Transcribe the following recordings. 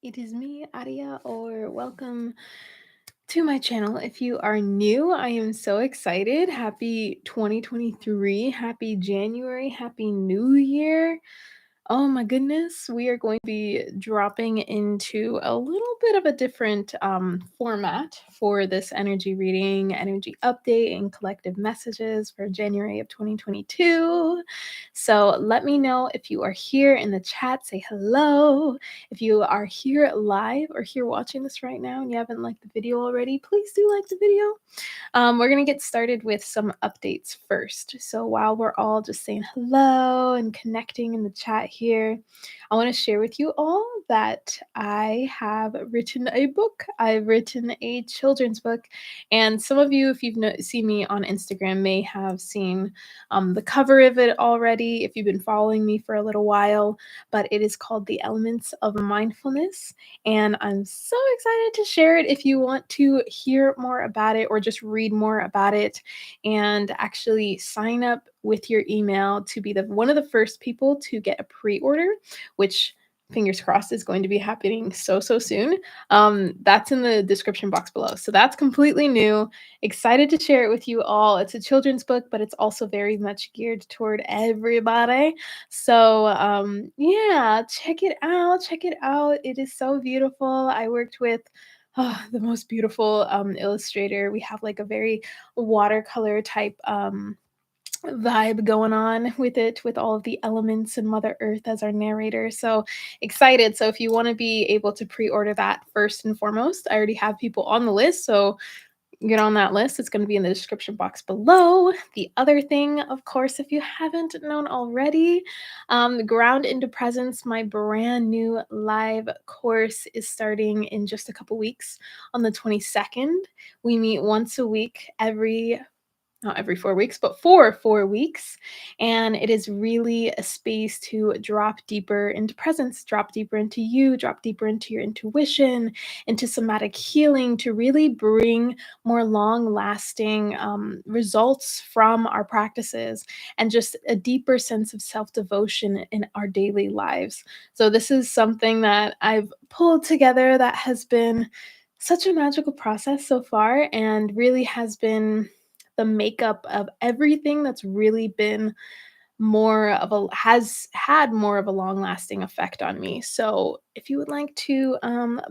It is me, Aria, or welcome to my channel. If you are new, I am so excited. Happy 2023, happy January, happy New Year. Oh my goodness, we are going to be dropping into a little bit of a different format for this energy reading, energy update, and collective messages for January of 2022. So let me know if you are here in the chat, say hello. If you are here live or here watching this right now and you haven't liked the video already, please do like the video. We're going to get started with some updates first. So while we're all just saying hello and connecting in the chat here, I want to share with you all that I have written a book. I've written a children's book, and some of you, if you've seen me on Instagram, may have seen the cover of it already if you've been following me for a little while, but it is called The Elements of Mindfulness, and I'm so excited to share it. If you want to hear more about it or just read more about it and actually sign up with your email to be one of the first people to get a pre-order, which fingers crossed is going to be happening so soon. That's in the description box below. So that's completely new. Excited to share it with you all. It's a children's book, but it's also very much geared toward everybody. So yeah, check it out. Check it out. It is so beautiful. I worked with the most beautiful illustrator. We have like a very watercolor type vibe going on with it, with all of the elements and Mother Earth as our narrator. So excited. So if you want to be able to pre-order that first and foremost, I already have people on the list. So get on that list. It's going to be in the description box below. The other thing, of course, if you haven't known already, Ground into Presence, my brand new live course, is starting in just a couple weeks on the 22nd. We meet once a week, not every 4 weeks, but for 4 weeks. And it is really a space to drop deeper into presence, drop deeper into you, drop deeper into your intuition, into somatic healing, to really bring more long lasting results from our practices and just a deeper sense of self devotion in our daily lives. So, this is something that I've pulled together that has been such a magical process so far and really has been the makeup of everything that's really been has had more of a long lasting effect on me. So if you would like to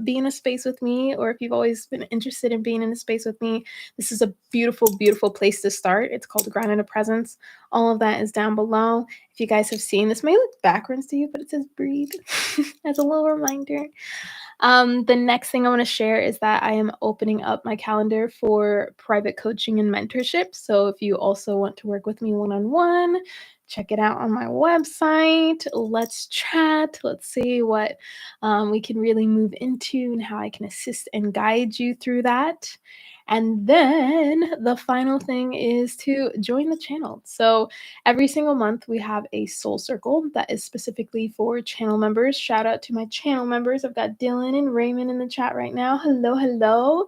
be in a space with me, or if you've always been interested in being in a space with me, this is a beautiful place to start. It's called Ground into Presence. All of that is down below. If you guys have seen, this may look backwards to you, but it says breathe as a little reminder. The next thing I want to share is that I am opening up my calendar for private coaching and mentorship. So if you also want to work with me one-on-one, check it out on my website. Let's chat. Let's see what we can really move into and how I can assist and guide you through that. And then the final thing is to join the channel. So every single month we have a soul circle that is specifically for channel members. Shout out to my channel members. I've got Dylan and Raymond in the chat right now. Hello.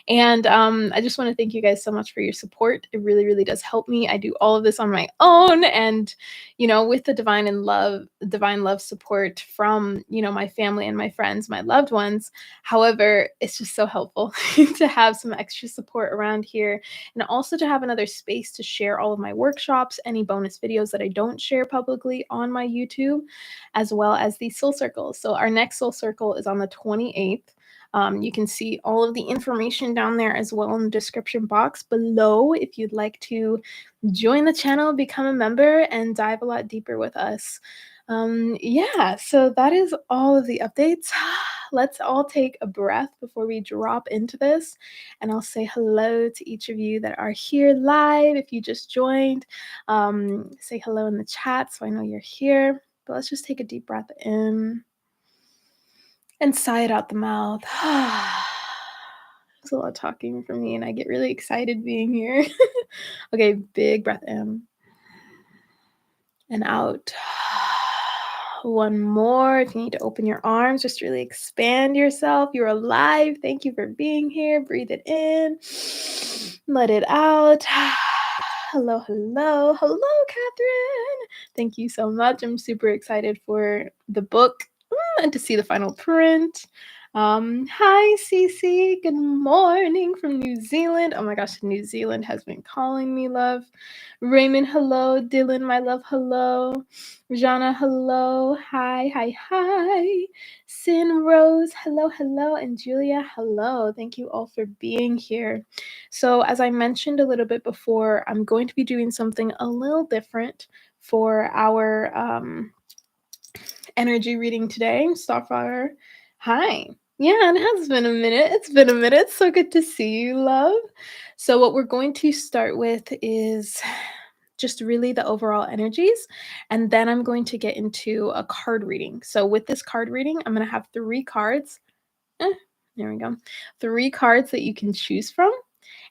And I just want to thank you guys so much for your support. It really does help me. I do all of this on my own, and with the divine love support from my family and my friends, my loved ones. However, it's just so helpful to have some extra support around here, and also to have another space to share all of my workshops, any bonus videos that I don't share publicly on my YouTube, as well as the soul circles. So our next soul circle is on the 28th. You can see all of the information down there as well in the description box below if you'd like to join the channel, become a member, and dive a lot deeper with us. Yeah, so that is all of the updates. Let's all take a breath before we drop into this, and I'll say hello to each of you that are here live. If you just joined, say hello in the chat so I know you're here. But let's just take a deep breath in and sigh it out the mouth. It's a lot of talking for me, and I get really excited being here. Okay, big breath in and out. One more. If you need to open your arms, just really expand yourself. You're alive. Thank you for being here. Breathe it in. Let it out. Hello, Catherine. Thank you so much. I'm super excited for the book. and to see the final print. Hi, Cece. Good morning from New Zealand. Oh my gosh, New Zealand has been calling me, love. Raymond, hello. Dylan, my love, hello. Jana, hello. Hi, hi, hi. Sin Rose, hello, hello. And Julia, hello. Thank you all for being here. So, as I mentioned a little bit before, I'm going to be doing something a little different for our energy reading today. Starfire, hi. Yeah, it has been a minute. It's been a minute. So good to see you, love. So, what we're going to start with is just really the overall energies. And then I'm going to get into a card reading. So, with this card reading, I'm going to have three cards. Eh, there we go. Three cards that you can choose from,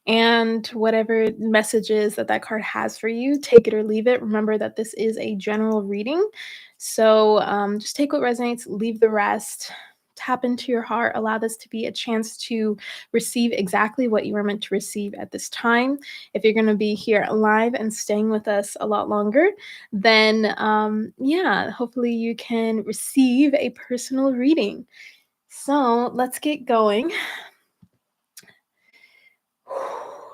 and whatever messages that card has for you, take it or leave it. Remember that this is a general reading. So just take what resonates, leave the rest. Tap into your heart. Allow this to be a chance to receive exactly what you were meant to receive at this time. If you're going to be here live and staying with us a lot longer, then yeah, hopefully you can receive a personal reading. So let's get going.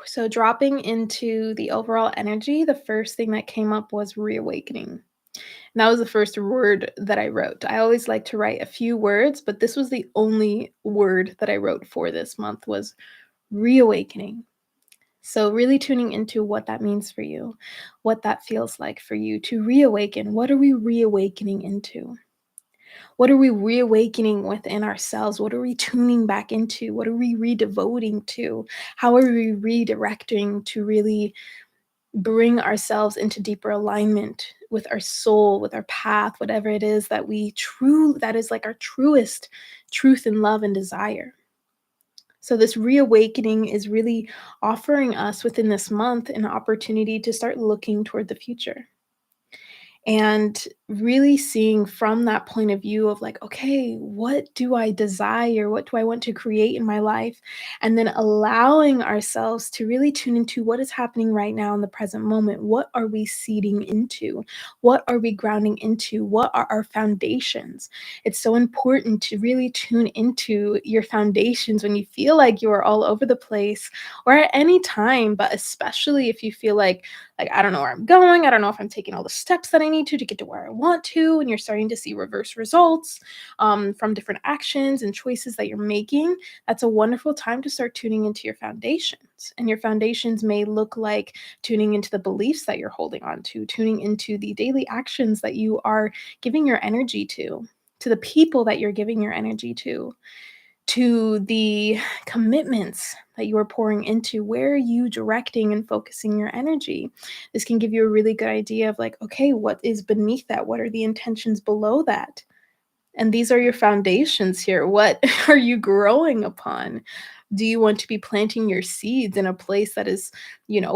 So, dropping into the overall energy, the first thing that came up was reawakening. And that was the first word that I wrote. I always like to write a few words, but this was the only word that I wrote for this month was reawakening. So, really tuning into what that means for you, what that feels like for you to reawaken. What are we reawakening into? What are we reawakening within ourselves? What are we tuning back into? What are we redevoting to? How are we redirecting to really bring ourselves into deeper alignment with our soul, with our path, whatever it is that that is like our truest truth and love and desire. So this reawakening is really offering us within this month an opportunity to start looking toward the future and really seeing from that point of view of like, okay, what do I desire? What do I want to create in my life? And then allowing ourselves to really tune into what is happening right now in the present moment. What are we seeding into? What are we grounding into? What are our foundations? It's so important to really tune into your foundations when you feel like you are all over the place or at any time, but especially if you feel like, I don't know where I'm going. I don't know if I'm taking all the steps that I need to get to where I want to. And you're starting to see reverse results from different actions and choices that you're making. That's a wonderful time to start tuning into your foundations. And your foundations may look like tuning into the beliefs that you're holding on to, tuning into the daily actions that you are giving your energy to the people that you're giving your energy to the commitments that you are pouring into. Where are you directing and focusing your energy? This can give you a really good idea of like, okay, what is beneath that? What are the intentions below that? And these are your foundations here. What are you growing upon? Do you want to be planting your seeds in a place that is,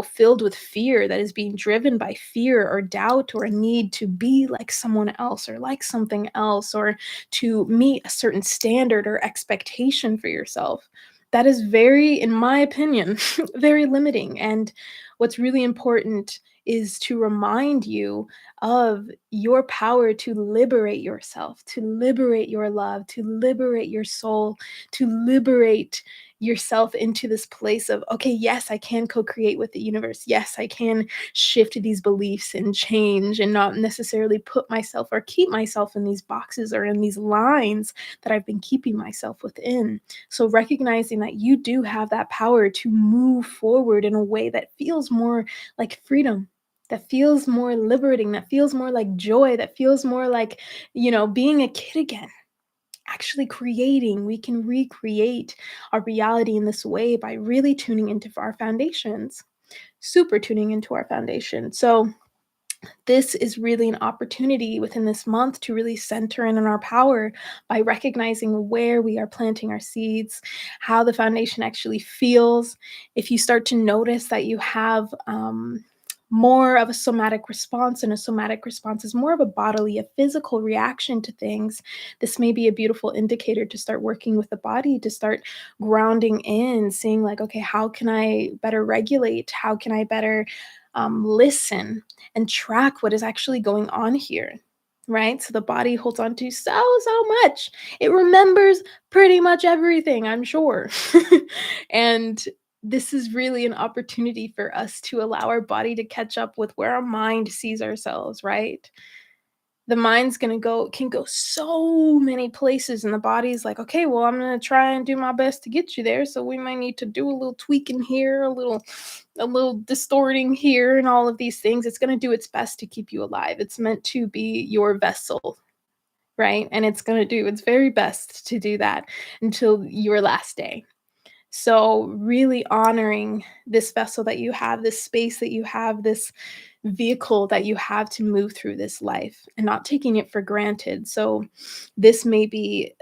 filled with fear, that is being driven by fear or doubt or a need to be like someone else or like something else or to meet a certain standard or expectation for yourself? That is very, in my opinion, very limiting. And what's really important is to remind you of your power to liberate yourself, to liberate your love, to liberate your soul, to liberate yourself into this place of, okay, yes, I can co-create with the universe. Yes, I can shift these beliefs and change and not necessarily put myself or keep myself in these boxes or in these lines that I've been keeping myself within. So recognizing that you do have that power to move forward in a way that feels more like freedom, that feels more liberating, that feels more like joy, that feels more like, being a kid again. Actually creating, we can recreate our reality in this way by really tuning into our foundations, super tuning into our foundation. So, this is really an opportunity within this month to really center in on our power by recognizing where we are planting our seeds, how the foundation actually feels. If you start to notice that you have more of a somatic response, and a somatic response is more of a bodily, a physical reaction to things, this may be a beautiful indicator to start working with the body, to start grounding in, seeing like, okay, how can I better regulate? How can I better listen and track what is actually going on here? right? So the body holds on to so much. It remembers pretty much everything, I'm sure. And this is really an opportunity for us to allow our body to catch up with where our mind sees ourselves, right? The mind's gonna go can go so many places, and the body's like, "Okay, well, I'm gonna try and do my best to get you there, so we might need to do a little tweaking here, a little distorting here, and all of these things." It's gonna do its best to keep you alive. It's meant to be your vessel, right? And it's gonna do its very best to do that until your last day. So, really honoring this vessel that you have, this space that you have, this vehicle that you have to move through this life and not taking it for granted. So, this may be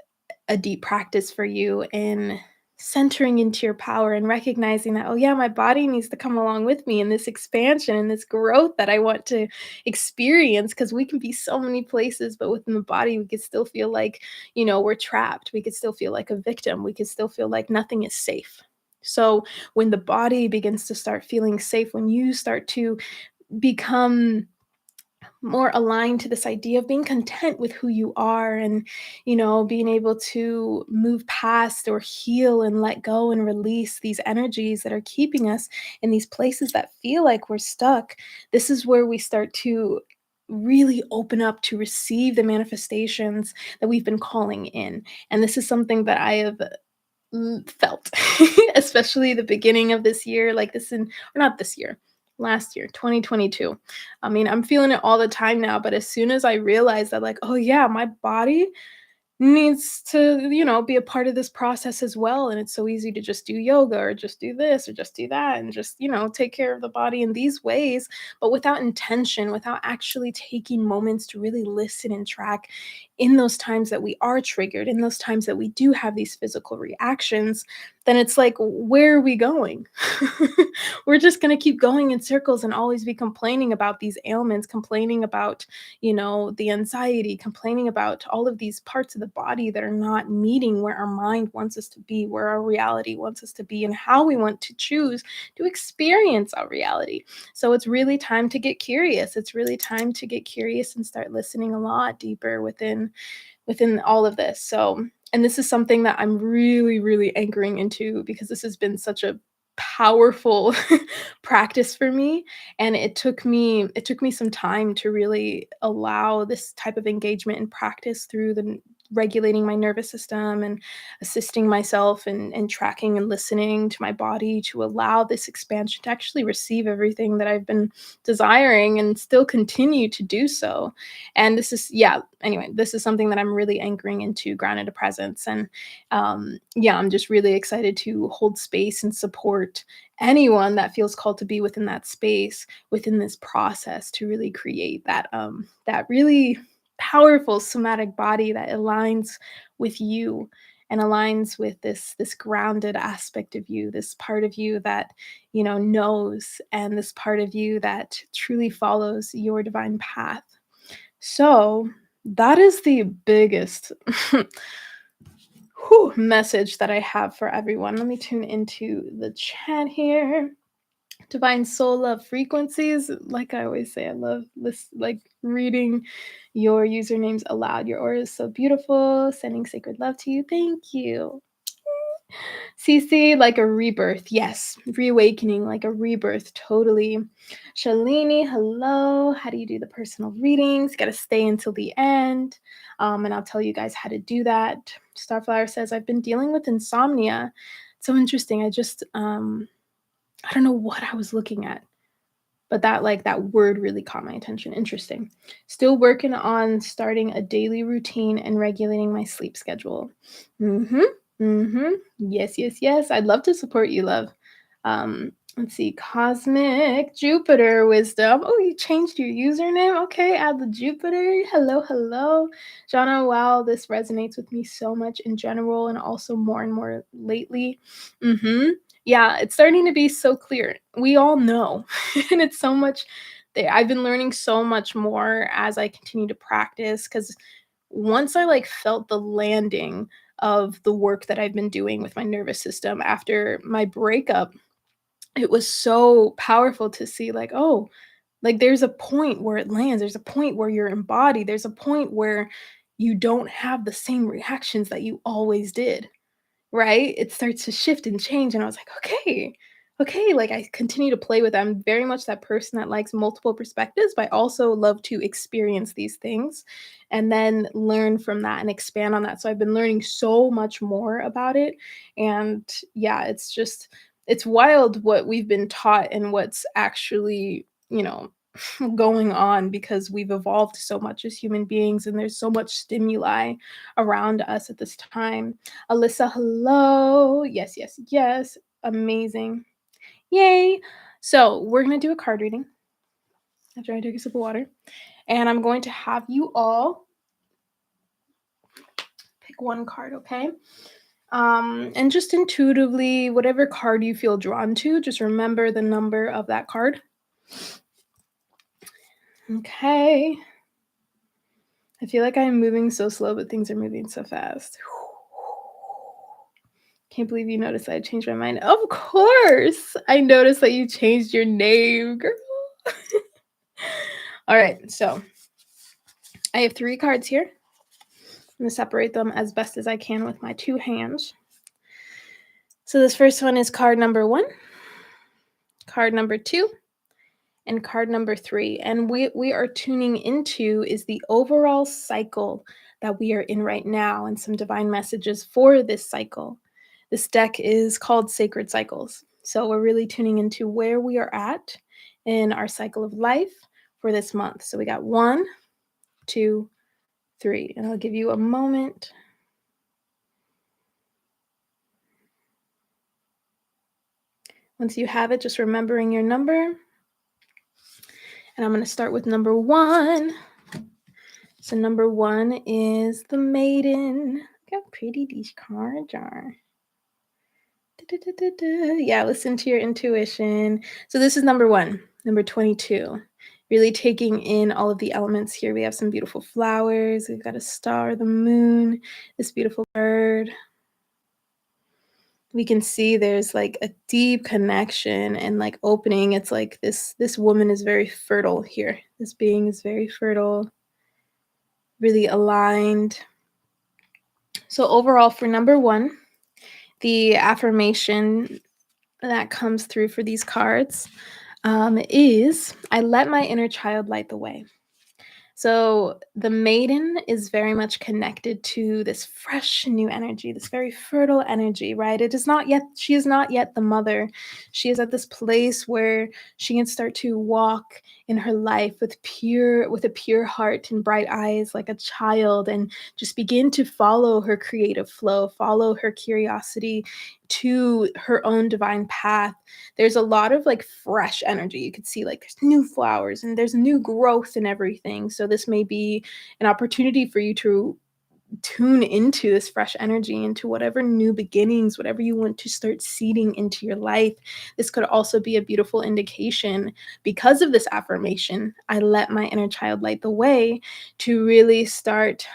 a deep practice for you in centering into your power and recognizing that, oh, yeah, my body needs to come along with me in this expansion and this growth that I want to experience. Because we can be so many places, but within the body, we could still feel like, we're trapped. We could still feel like a victim. We could still feel like nothing is safe. So, when the body begins to start feeling safe, when you start to become more aligned to this idea of being content with who you are and being able to move past or heal and let go and release these energies that are keeping us in these places that feel like we're stuck. This is where we start to really open up to receive the manifestations that we've been calling in. And this is something that I have felt, especially the beginning of this year, like this in or not this year, last year, 2022. I mean, I'm feeling it all the time now, but as soon as I realized that, like, oh yeah, my body needs to, be a part of this process as well. And it's so easy to just do yoga or just do this or just do that and just, take care of the body in these ways, but without intention, without actually taking moments to really listen and track in those times that we are triggered, in those times that we do have these physical reactions, then it's like, where are we going? We're just going to keep going in circles and always be complaining about these ailments, complaining about the anxiety, complaining about all of these parts of the body that are not meeting where our mind wants us to be, where our reality wants us to be, and how we want to choose to experience our reality. So it's really time to get curious. It's really time to get curious and start listening a lot deeper within all of this. So, and this is something that I'm really, really anchoring into because this has been such a powerful practice for me, and it took me some time to really allow this type of engagement and practice through the regulating my nervous system and assisting myself and tracking and listening to my body to allow this expansion to actually receive everything that I've been desiring and still continue to do so. And this is, yeah, anyway, this is something that I'm really anchoring into grounded presence. And yeah, I'm just really excited to hold space and support anyone that feels called to be within that space, within this process to really create that really powerful somatic body that aligns with you and aligns with this grounded aspect of you, this part of you that knows, and this part of you that truly follows your divine path. So that is the biggest message that I have for everyone. Let me tune into the chat here. Divine soul love frequencies. Like I always say, I love this, like reading your usernames aloud. Your aura is so beautiful. Sending sacred love to you. Thank you. CC, like a rebirth. Yes. Reawakening, like a rebirth. Totally. Shalini, hello. How do you do the personal readings? Got to stay until the end. And I'll tell you guys how to do that. Starflower says, I've been dealing with insomnia. So interesting. I don't know what I was looking at, but that word really caught my attention. Interesting. Still working on starting a daily routine and regulating my sleep schedule. Mhm. Mhm. Yes, yes, yes. I'd love to support you, love. Let's see. Cosmic Jupiter wisdom. Oh, you changed your username. Okay, add the Jupiter. Hello, hello. Jana, wow, this resonates with me so much in general and also more and more lately. Mhm. Yeah, it's starting to be so clear. We all know. And it's so much there. I've been learning so much more as I continue to practice because once I like felt the landing of the work that I've been doing with my nervous system after my breakup, it was so powerful to see like, oh, Like, there's a point where it lands, there's a point where you're embodied, there's a point where you don't have the same reactions that you always did. Right? It starts to shift and change, and I was like, "Okay, okay," like, I continue to play with I'm very much that person that likes multiple perspectives, but I also love to experience these things and then learn from that and expand on that, so I've been learning so much more about it, and yeah, it's just it's wild what we've been taught and what's actually, going on because we've evolved so much as human beings, and there's so much stimuli around us at this time. Alyssa, hello. Yes, yes, yes. Amazing. Yay. So, we're going to do a card reading after I take a sip of water. And I'm going to have you all pick one card, okay? And just intuitively, whatever card you feel drawn to, just remember the number of that card. Okay. I feel like I'm moving so slow, but things are moving so fast. Can't believe you noticed I changed my mind. Of course! I noticed that you changed your name, girl. All right, so I have 3 cards here. I'm gonna separate them as best as I can with my 2 hands. So this first one is card number 1, card number 2, and card number 3. And we are tuning into is the overall cycle that we are in right now and some divine messages for this cycle. This deck is called Sacred Cycles. So we're really tuning into where we are at in our cycle of life for this month. So we got 1, 2, 3, and I'll give you a moment. Once you have it, just remembering your number. And I'm going to start with number 1. So number 1 is the Maiden. Look how pretty these cards are. Yeah, listen to your intuition. So this is number 1, number 22. Really taking in all of the elements here. We have some beautiful flowers. We've got a star, the moon, this beautiful bird. We can see there's like a deep connection and like opening. It's like this woman is very fertile here. This being is very fertile, really aligned. So overall for number 1, the affirmation that comes through for these cards is I let my inner child light the way. So the maiden is very much connected to this fresh new energy, this very fertile energy, right? It is not yet, she is not yet the mother. She is at this place where she can start to walk in her life with a pure heart and bright eyes like a child and just begin to follow her creative flow, follow her curiosity to her own divine path. There's a lot of like fresh energy. You could see like there's new flowers and there's new growth and everything. So this may be an opportunity for you to tune into this fresh energy, into whatever new beginnings, whatever you want to start seeding into your life. This could also be a beautiful indication because of this affirmation. I let my inner child light the way to really start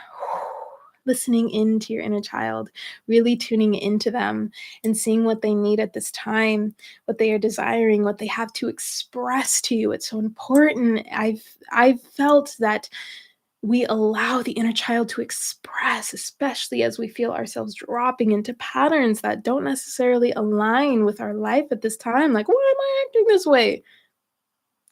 listening into your inner child, really tuning into them and seeing what they need at this time, what they are desiring, what they have to express to you. It's so important. I've felt that we allow the inner child to express, especially as we feel ourselves dropping into patterns that don't necessarily align with our life at this time. Like, why am I acting this way?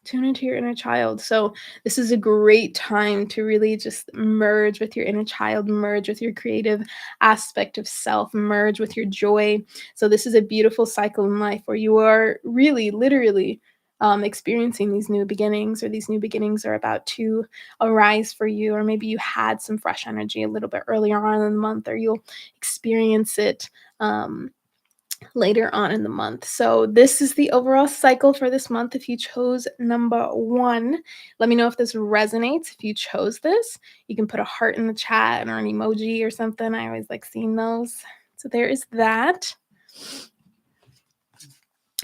Tune into your inner child. So, this is a great time to really just merge with your inner child, merge with your creative aspect of self, merge with your joy. So, this is a beautiful cycle in life where you are really, literally experiencing these new beginnings, or these new beginnings are about to arise for you, or maybe you had some fresh energy a little bit earlier on in the month, or you'll experience it. Later on in the month. So this is the overall cycle for this month. If you chose number 1, let me know if this resonates. If you chose this, you can put a heart in the chat or an emoji or something. I always like seeing those. So there is that.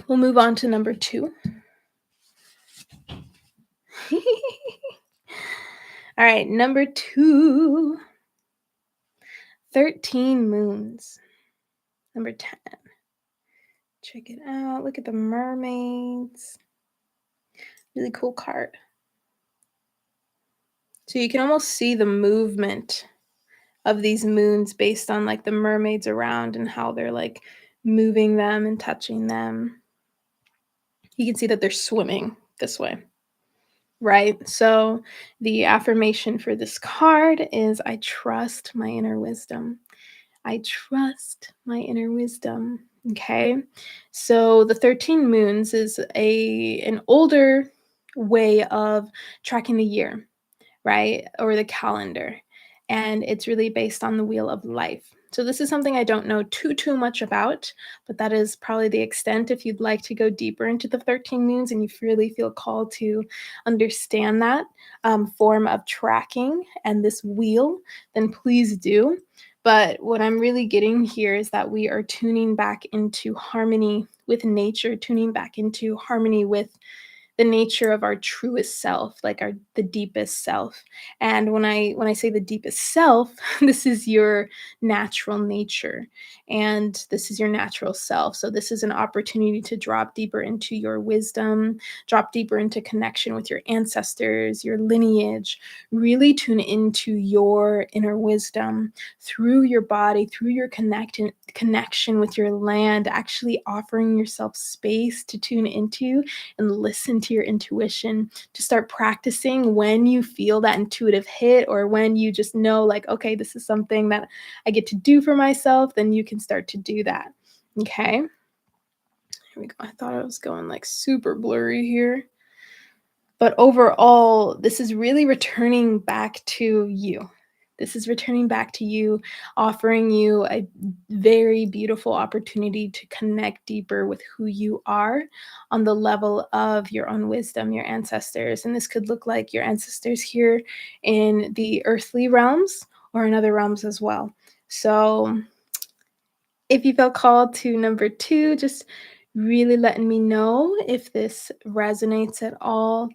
We'll move on to number 2. All right, number 2. 13 moons. Number 10. Check it out. Look at the mermaids. Really cool card. So you can almost see the movement of these moons based on like the mermaids around and how they're like moving them and touching them. You can see that they're swimming this way, right? So the affirmation for this card is I trust my inner wisdom. I trust my inner wisdom. Okay. So the 13 moons is an older way of tracking the year, right? Or the calendar. And it's really based on the wheel of life. So this is something I don't know too much about, but that is probably the extent. If you'd like to go deeper into the 13 moons and you really feel called to understand that form of tracking and this wheel, then please do. But what I'm really getting here is that we are tuning back into harmony with nature, tuning back into harmony with the nature of our truest self, like our the deepest self. And when I say the deepest self, this is your natural nature and this is your natural self. So this is an opportunity to drop deeper into your wisdom, drop deeper into connection with your ancestors, your lineage, really tune into your inner wisdom through your body, through your connection with your land, actually offering yourself space to tune into and listen to your intuition, to start practicing when you feel that intuitive hit or when you just know, like, okay, this is something that I get to do for myself, then you can start to do that. Okay. Here we go. I thought I was going like super blurry here. But overall, this is really returning back to you. This is returning back to you, offering you a very beautiful opportunity to connect deeper with who you are on the level of your own wisdom, your ancestors. And this could look like your ancestors here in the earthly realms or in other realms as well. So if you felt called to number two, just really letting me know if this resonates at all.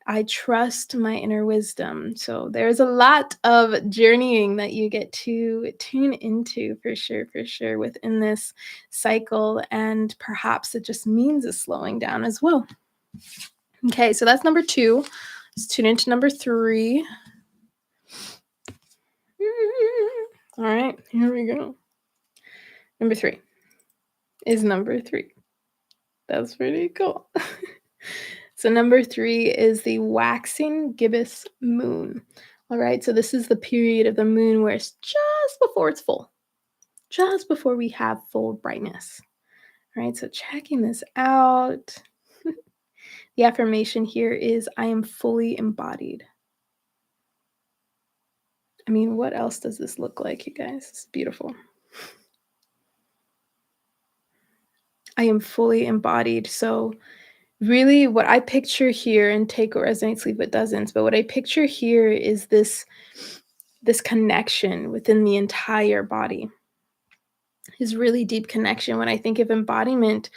I trust my inner wisdom. So there's a lot of journeying that you get to tune into for sure within this cycle. And perhaps it just means a slowing down as well. Okay, so that's number two. Let's tune into number three. All right, here we go. Number three is number three. That's pretty cool. So number three is the waxing gibbous moon. All right, so this is the period of the moon where it's just before it's full, just before we have full brightness. All right, so checking this out. The affirmation here is I am fully embodied. I mean, what else does this look like, you guys? It's beautiful. I am fully embodied. So really what I picture here, and take what resonates, leave what doesn't, but what I picture here is this connection within the entire body, his really deep connection. When I think of embodiment,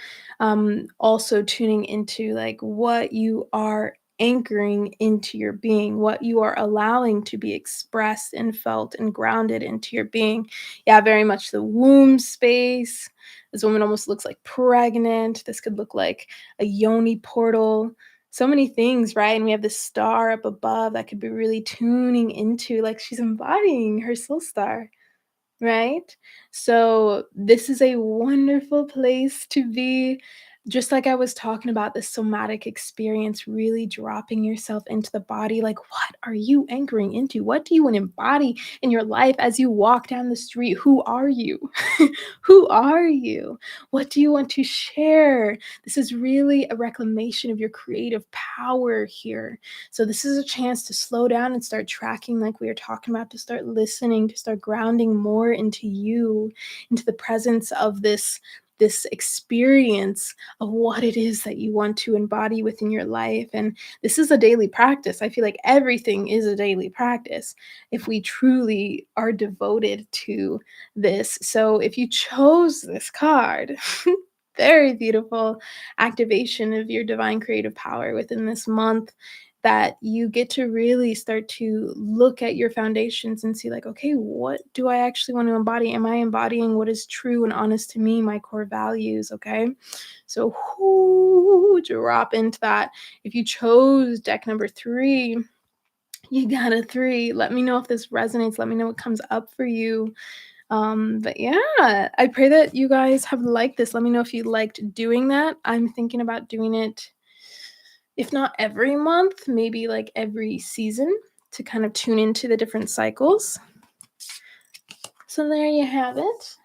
also tuning into like what you are anchoring into your being, what you are allowing to be expressed and felt and grounded into your being. Yeah, very much the womb space. This woman almost looks like pregnant. This could look like a yoni portal. So many things, right? And we have this star up above that could be really tuning into, like, she's embodying her soul star. Right? So this is a wonderful place to be. Just like I was talking about the somatic experience, really dropping yourself into the body. Like, what are you anchoring into? What do you want to embody in your life as you walk down the street? Who are you? Who are you? What do you want to share? This is really a reclamation of your creative power here. So this is a chance to slow down and start tracking, like we were talking about, to start listening, to start grounding more into you, into the presence of this experience of what it is that you want to embody within your life. And this is a daily practice. I feel like everything is a daily practice if we truly are devoted to this. So if you chose this card, very beautiful activation of your divine creative power within this month. that you get to really start to look at your foundations and see, like, okay, what do I actually want to embody? Am I embodying what is true and honest to me, my core values? Okay. So, drop into that. If you chose deck number 3, you got a 3. Let me know if this resonates. Let me know what comes up for you. But yeah, I pray that you guys have liked this. Let me know if you liked doing that. I'm thinking about doing it, if not every month, maybe like every season, to kind of tune into the different cycles. So there you have it.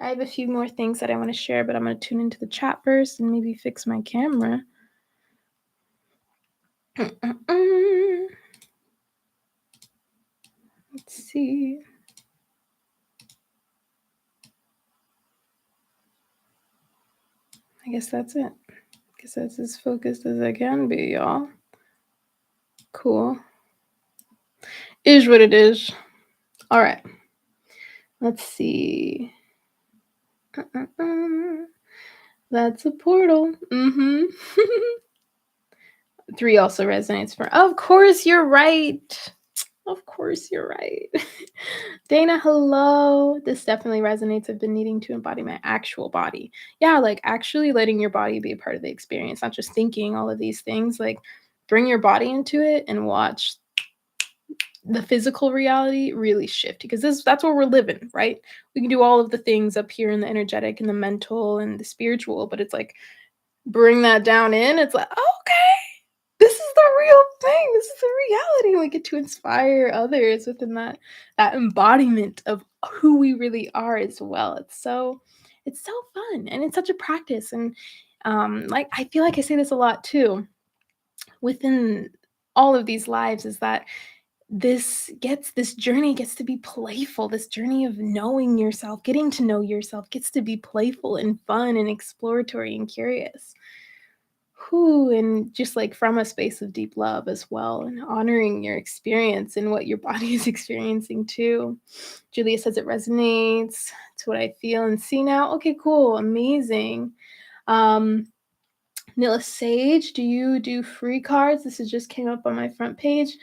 I have a few more things that I want to share, but I'm going to tune into the chat first and maybe fix my camera. Let's see. I guess that's it. I guess that's as focused as I can be, y'all. Cool. Is what it is. All right. Let's see. That's a portal. 3 also resonates for. Of course, you're right. Of course, you're right. Dana, hello. This definitely resonates. I've been needing to embody my actual body. Yeah, like actually letting your body be a part of the experience, not just thinking all of these things. Like bring your body into it and watch the physical reality really shift, because that's where we're living, right? We can do all of the things up here in the energetic and the mental and the spiritual, but it's like bring that down in. It's like, okay, this is the real thing. This is the reality. We get to inspire others within that embodiment of who we really are as well. It's so fun, and it's such a practice. And like I feel like I say this a lot too within all of these lives, is that this journey gets to be playful. This journey of knowing yourself, getting to know yourself, gets to be playful and fun and exploratory and curious. Who and just like from a space of deep love as well, and honoring your experience and what your body is experiencing too. Julia says it resonates. It's what I feel and see now. Okay, cool, amazing. um Nilla Sage, do you do free cards? This has just came up on my front page.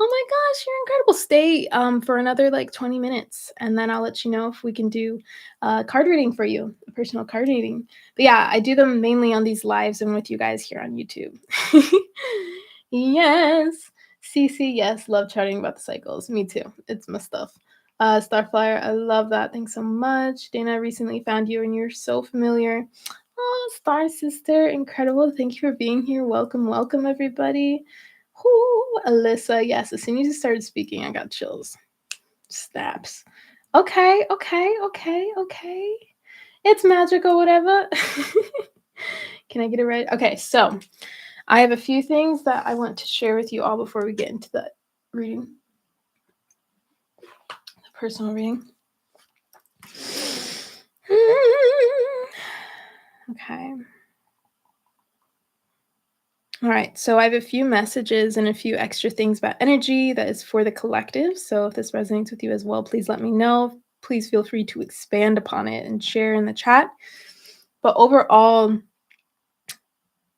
Oh my gosh, you're incredible. Stay for another like 20 minutes, and then I'll let you know if we can do a card reading for you, a personal card reading. But yeah, I do them mainly on these lives and with you guys here on YouTube. Yes. CC, yes, love chatting about the cycles. Me too. It's my stuff. Starflyer, I love that. Thanks so much. Dana, I recently found you and you're so familiar. Oh, Star Sister, incredible. Thank you for being here. Welcome, welcome, everybody. Whoo, Alyssa, yes, as soon as you started speaking, I got chills. Snaps. Okay, okay, okay, okay. It's magic or whatever. Can I get it right? Okay, so I have a few things that I want to share with you all before we get into the reading, the personal reading. Okay. All right, so I have a few messages and a few extra things about energy that is for the collective. So if this resonates with you as well, please let me know. Please feel free to expand upon it and share in the chat. But overall,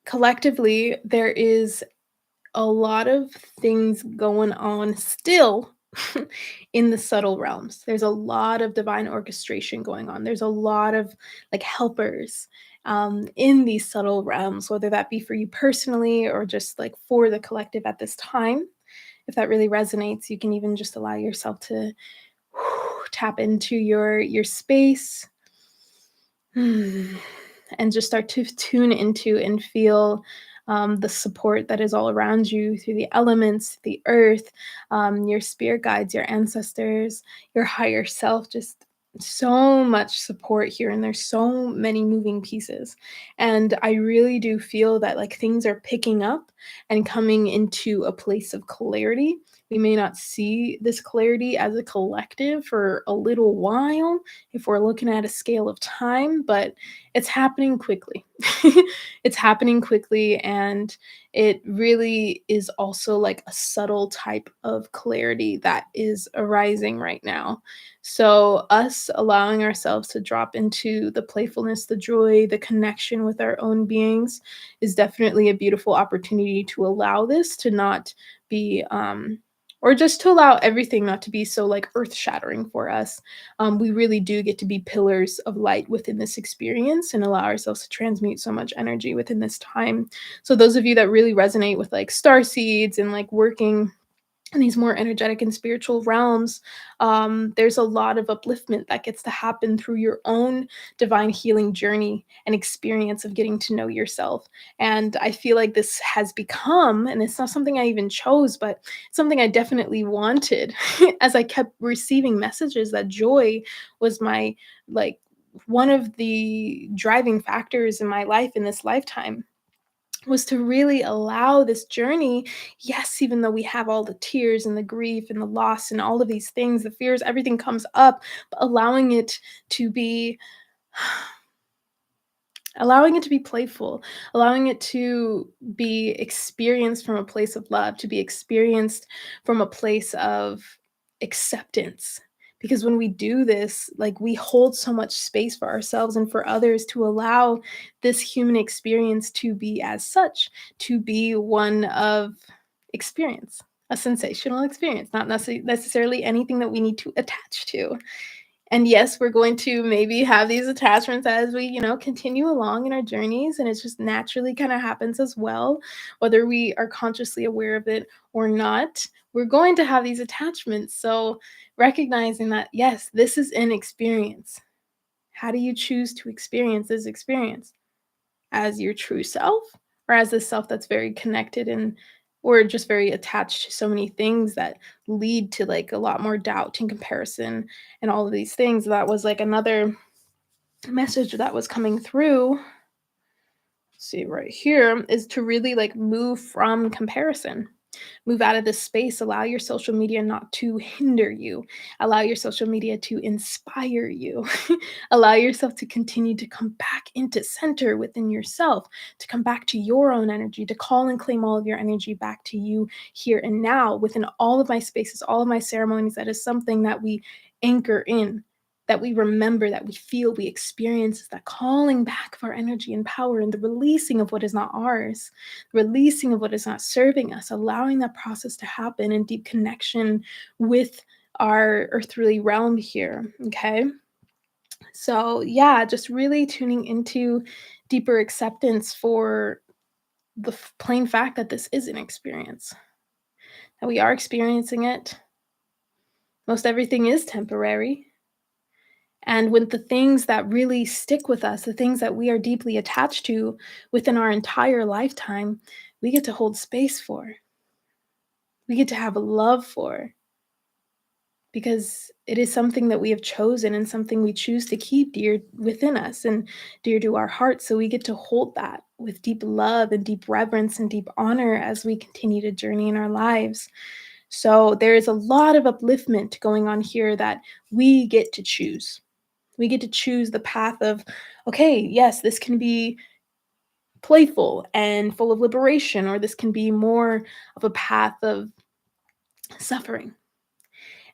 collectively, there is a lot of things going on still in the subtle realms. There's a lot of divine orchestration going on. There's a lot of like helpers in these subtle realms, whether that be for you personally or just like for the collective at this time. If that really resonates, you can even just allow yourself to tap into your space. And just start to tune into and feel the support that is all around you through the elements, the earth, your spirit guides, your ancestors, your higher self. Just so much support here, and there's so many moving pieces. And I really do feel that like things are picking up and coming into a place of clarity. We may not see this clarity as a collective for a little while if we're looking at a scale of time, but it's happening quickly. It's happening quickly, and it really is also like a subtle type of clarity that is arising right now. So, us allowing ourselves to drop into the playfulness, the joy, the connection with our own beings is definitely a beautiful opportunity to allow this to not be, or just to allow everything not to be so like earth shattering for us. We really do get to be pillars of light within this experience and allow ourselves to transmute so much energy within this time. So, those of you that really resonate with like star seeds and like working in these more energetic and spiritual realms, there's a lot of upliftment that gets to happen through your own divine healing journey and experience of getting to know yourself. And I feel like this has become, and it's not something I even chose, but something I definitely wanted as I kept receiving messages that joy was my, like, one of the driving factors in my life in this lifetime, was to really allow this journey. Yes, even though we have all the tears and the grief and the loss and all of these things, the fears, everything comes up, but to be allowing it to be playful, allowing it to be experienced from a place of love, to be experienced from a place of acceptance. Because when we do this, like, we hold so much space for ourselves and for others to allow this human experience to be as such, to be one of experience, a sensational experience, not necessarily anything that we need to attach to. And yes, we're going to maybe have these attachments as we, continue along in our journeys, and it just naturally kind of happens as well, whether we are consciously aware of it or not. We're going to have these attachments. So, recognizing that, yes, this is an experience. How do you choose to experience this experience? As your true self, or as this self that's very connected and or just very attached to so many things that lead to like a lot more doubt and comparison and all of these things? That was like another message that was coming through. See right here is to really like move from comparison. Move out of this space. Allow your social media not to hinder you. Allow your social media to inspire you. Allow yourself to continue to come back into center within yourself, to come back to your own energy, to call and claim all of your energy back to you here and now within all of my spaces, all of my ceremonies. That is something that we anchor in, that we remember, that we feel, we experience, is that calling back of our energy and power and the releasing of what is not ours, releasing of what is not serving us, allowing that process to happen in deep connection with our earthly realm here. Okay. So, yeah, just really tuning into deeper acceptance for the plain fact that this is an experience, that we are experiencing it. Most everything is temporary. And with the things that really stick with us, the things that we are deeply attached to within our entire lifetime, we get to hold space for. We get to have a love for, because it is something that we have chosen and something we choose to keep dear within us and dear to our hearts. So we get to hold that with deep love and deep reverence and deep honor as we continue to journey in our lives. So there is a lot of upliftment going on here that we get to choose. We get to choose the path of, okay, yes, this can be playful and full of liberation, or this can be more of a path of suffering.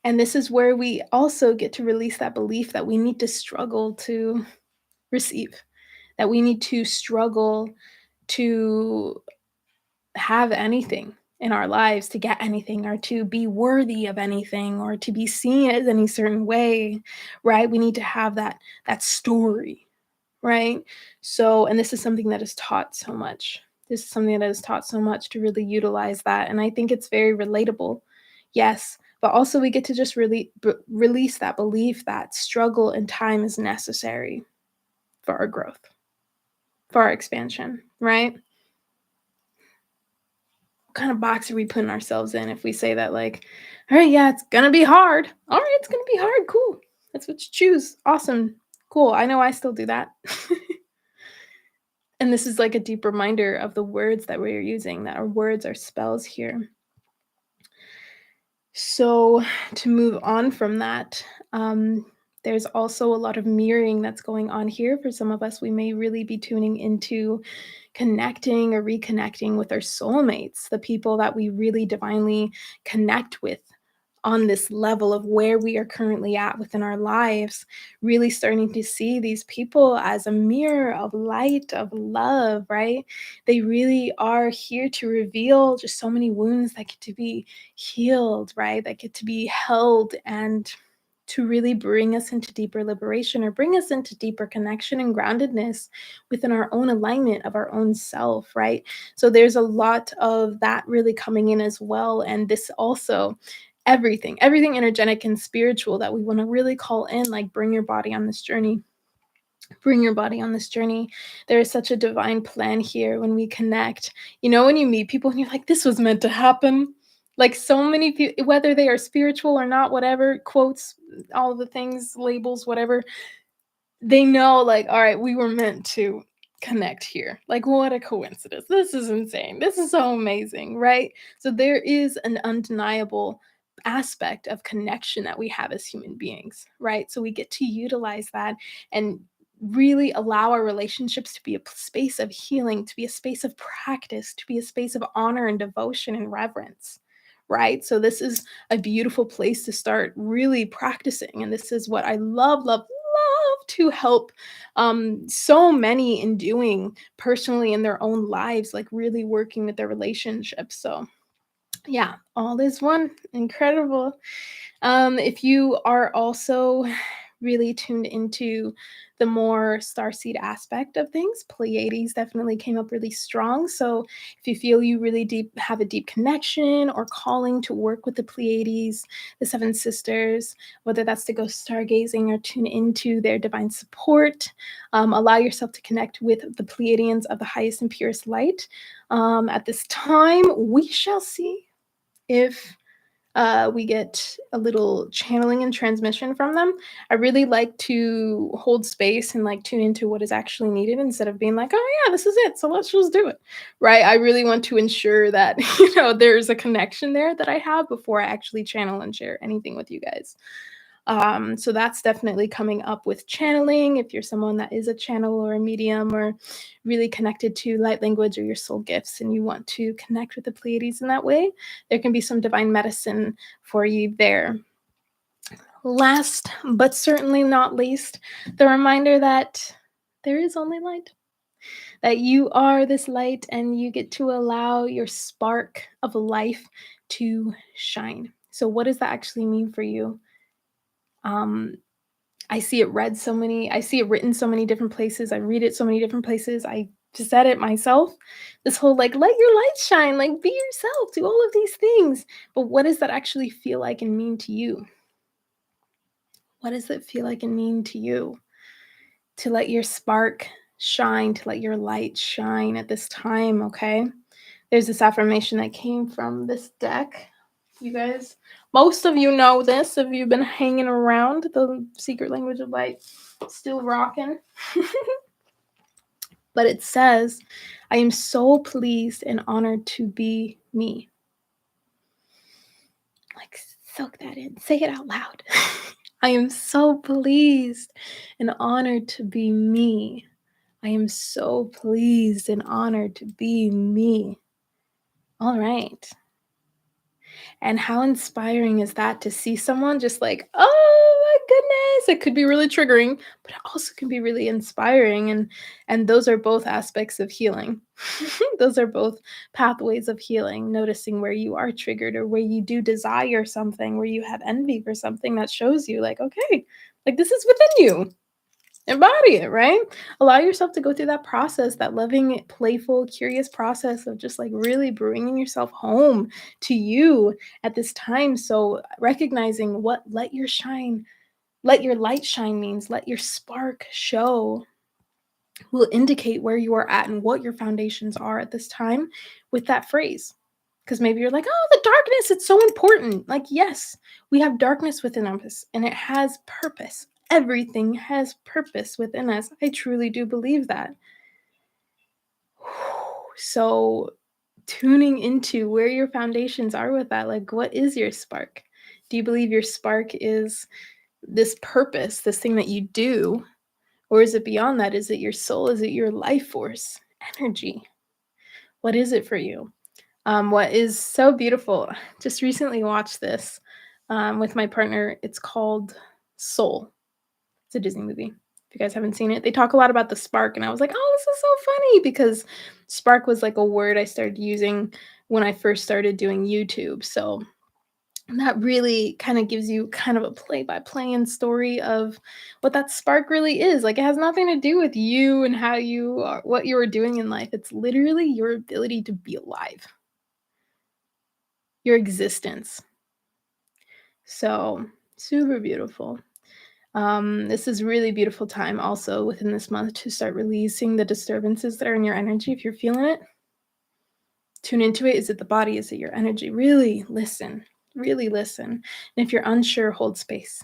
And this is where we also get to release that belief that we need to struggle to receive, that we need to struggle to have anything in our lives, to get anything, or to be worthy of anything, or to be seen as any certain way, right? We need to have that story, right? So, and this is something that is taught so much. This is something that is taught so much, to really utilize that. And I think it's very relatable. Yes, but also we get to just really release that belief that struggle and time is necessary for our growth, for our expansion, right? What kind of box are we putting ourselves in if we say that, like, all right, yeah, it's gonna be hard. All right, it's gonna be hard. Cool. That's what you choose. Awesome. Cool. I know I still do that. And this is like a deep reminder of the words that we're using, that our words are spells here. So, to move on from that, There's also a lot of mirroring that's going on here. For some of us, we may really be tuning into connecting or reconnecting with our soulmates, the people that we really divinely connect with on this level of where we are currently at within our lives, really starting to see these people as a mirror of light, of love, right? They really are here to reveal just so many wounds that get to be healed, right? That get to be held and to really bring us into deeper liberation or bring us into deeper connection and groundedness within our own alignment of our own self, right? So there's a lot of that really coming in as well. And this also, everything energetic and spiritual that we want to really call in, like bring your body on this journey. Bring your body on this journey. There is such a divine plan here when we connect. You know, when you meet people and you're like, this was meant to happen. Like so many people, whether they are spiritual or not, whatever, quotes, all the things, labels, whatever, they know, like, all right, we were meant to connect here. Like, what a coincidence. This is insane. This is so amazing, right? So there is an undeniable aspect of connection that we have as human beings, right? So we get to utilize that and really allow our relationships to be a space of healing, to be a space of practice, to be a space of honor and devotion and reverence. Right. So, this is a beautiful place to start really practicing. And this is what I love to help so many in doing personally in their own lives, like really working with their relationships. So, yeah, all is one. Incredible. If you are also really tuned into the more starseed aspect of things, Pleiades definitely came up really strong. So if you feel you really have a deep connection or calling to work with the Pleiades, the Seven Sisters, whether that's to go stargazing or tune into their divine support, allow yourself to connect with the Pleiadians of the highest and purest light. At this time, we shall see if we get a little channeling and transmission from them. I really like to hold space and like tune into what is actually needed instead of being like, oh yeah, this is it. So let's just do it. Right. I really want to ensure that, there's a connection there that I have before I actually channel and share anything with you guys. So that's definitely coming up with channeling. If you're someone that is a channel or a medium or really connected to light language or your soul gifts and you want to connect with the Pleiades in that way, there can be some divine medicine for you there. Last but certainly not least, the reminder that there is only light, that you are this light and you get to allow your spark of life to shine. So, what does that actually mean for you? Um, I see it I see it written so many different places. I read it so many different places. I just said it myself. This whole like, let your light shine, like be yourself, do all of these things. But what does that actually feel like and mean to you? What does it feel like and mean to you to let your spark shine, to let your light shine at this time? Okay. There's this affirmation that came from this deck. You guys, most of you know this if you've been hanging around the secret language of light, still rocking. But it says, I am so pleased and honored to be me. Like, soak that in, say it out loud. I am so pleased and honored to be me. I am so pleased and honored to be me. All right. And how inspiring is that to see someone just like, oh my goodness, it could be really triggering, but it also can be really inspiring. And those are both aspects of healing. Those are both pathways of healing, noticing where you are triggered or where you do desire something, where you have envy for something that shows you like, okay, like this is within you. Embody it, right? Allow yourself to go through that process, that loving, playful, curious process of just like really bringing yourself home to you at this time. So recognizing what let your light shine means, let your spark show will indicate where you are at and what your foundations are at this time with that phrase. Because maybe you're like, oh, the darkness, it's so important. Like, yes, we have darkness within us and it has purpose. Everything has purpose within us. I truly do believe that. So, tuning into where your foundations are with that, like, what is your spark? Do you believe your spark is this purpose, this thing that you do? Or is it beyond that? Is it your soul? Is it your life force, energy? What is it for you? What is so beautiful, just recently watched this with my partner. It's called Soul. It's a Disney movie. If you guys haven't seen it, they talk a lot about the spark, and I was like, "Oh, this is so funny," because spark was like a word I started using when I first started doing YouTube. So that really kind of gives you kind of a play by play and story of what that spark really is. Like, it has nothing to do with you and how you are, what you are doing in life. It's literally your ability to be alive, your existence. So super beautiful. This is really beautiful time also within this month to start releasing the disturbances that are in your energy. If you're feeling it, tune into it. Is it the body? Is it your energy? Really listen. Really listen. And if you're unsure, hold space.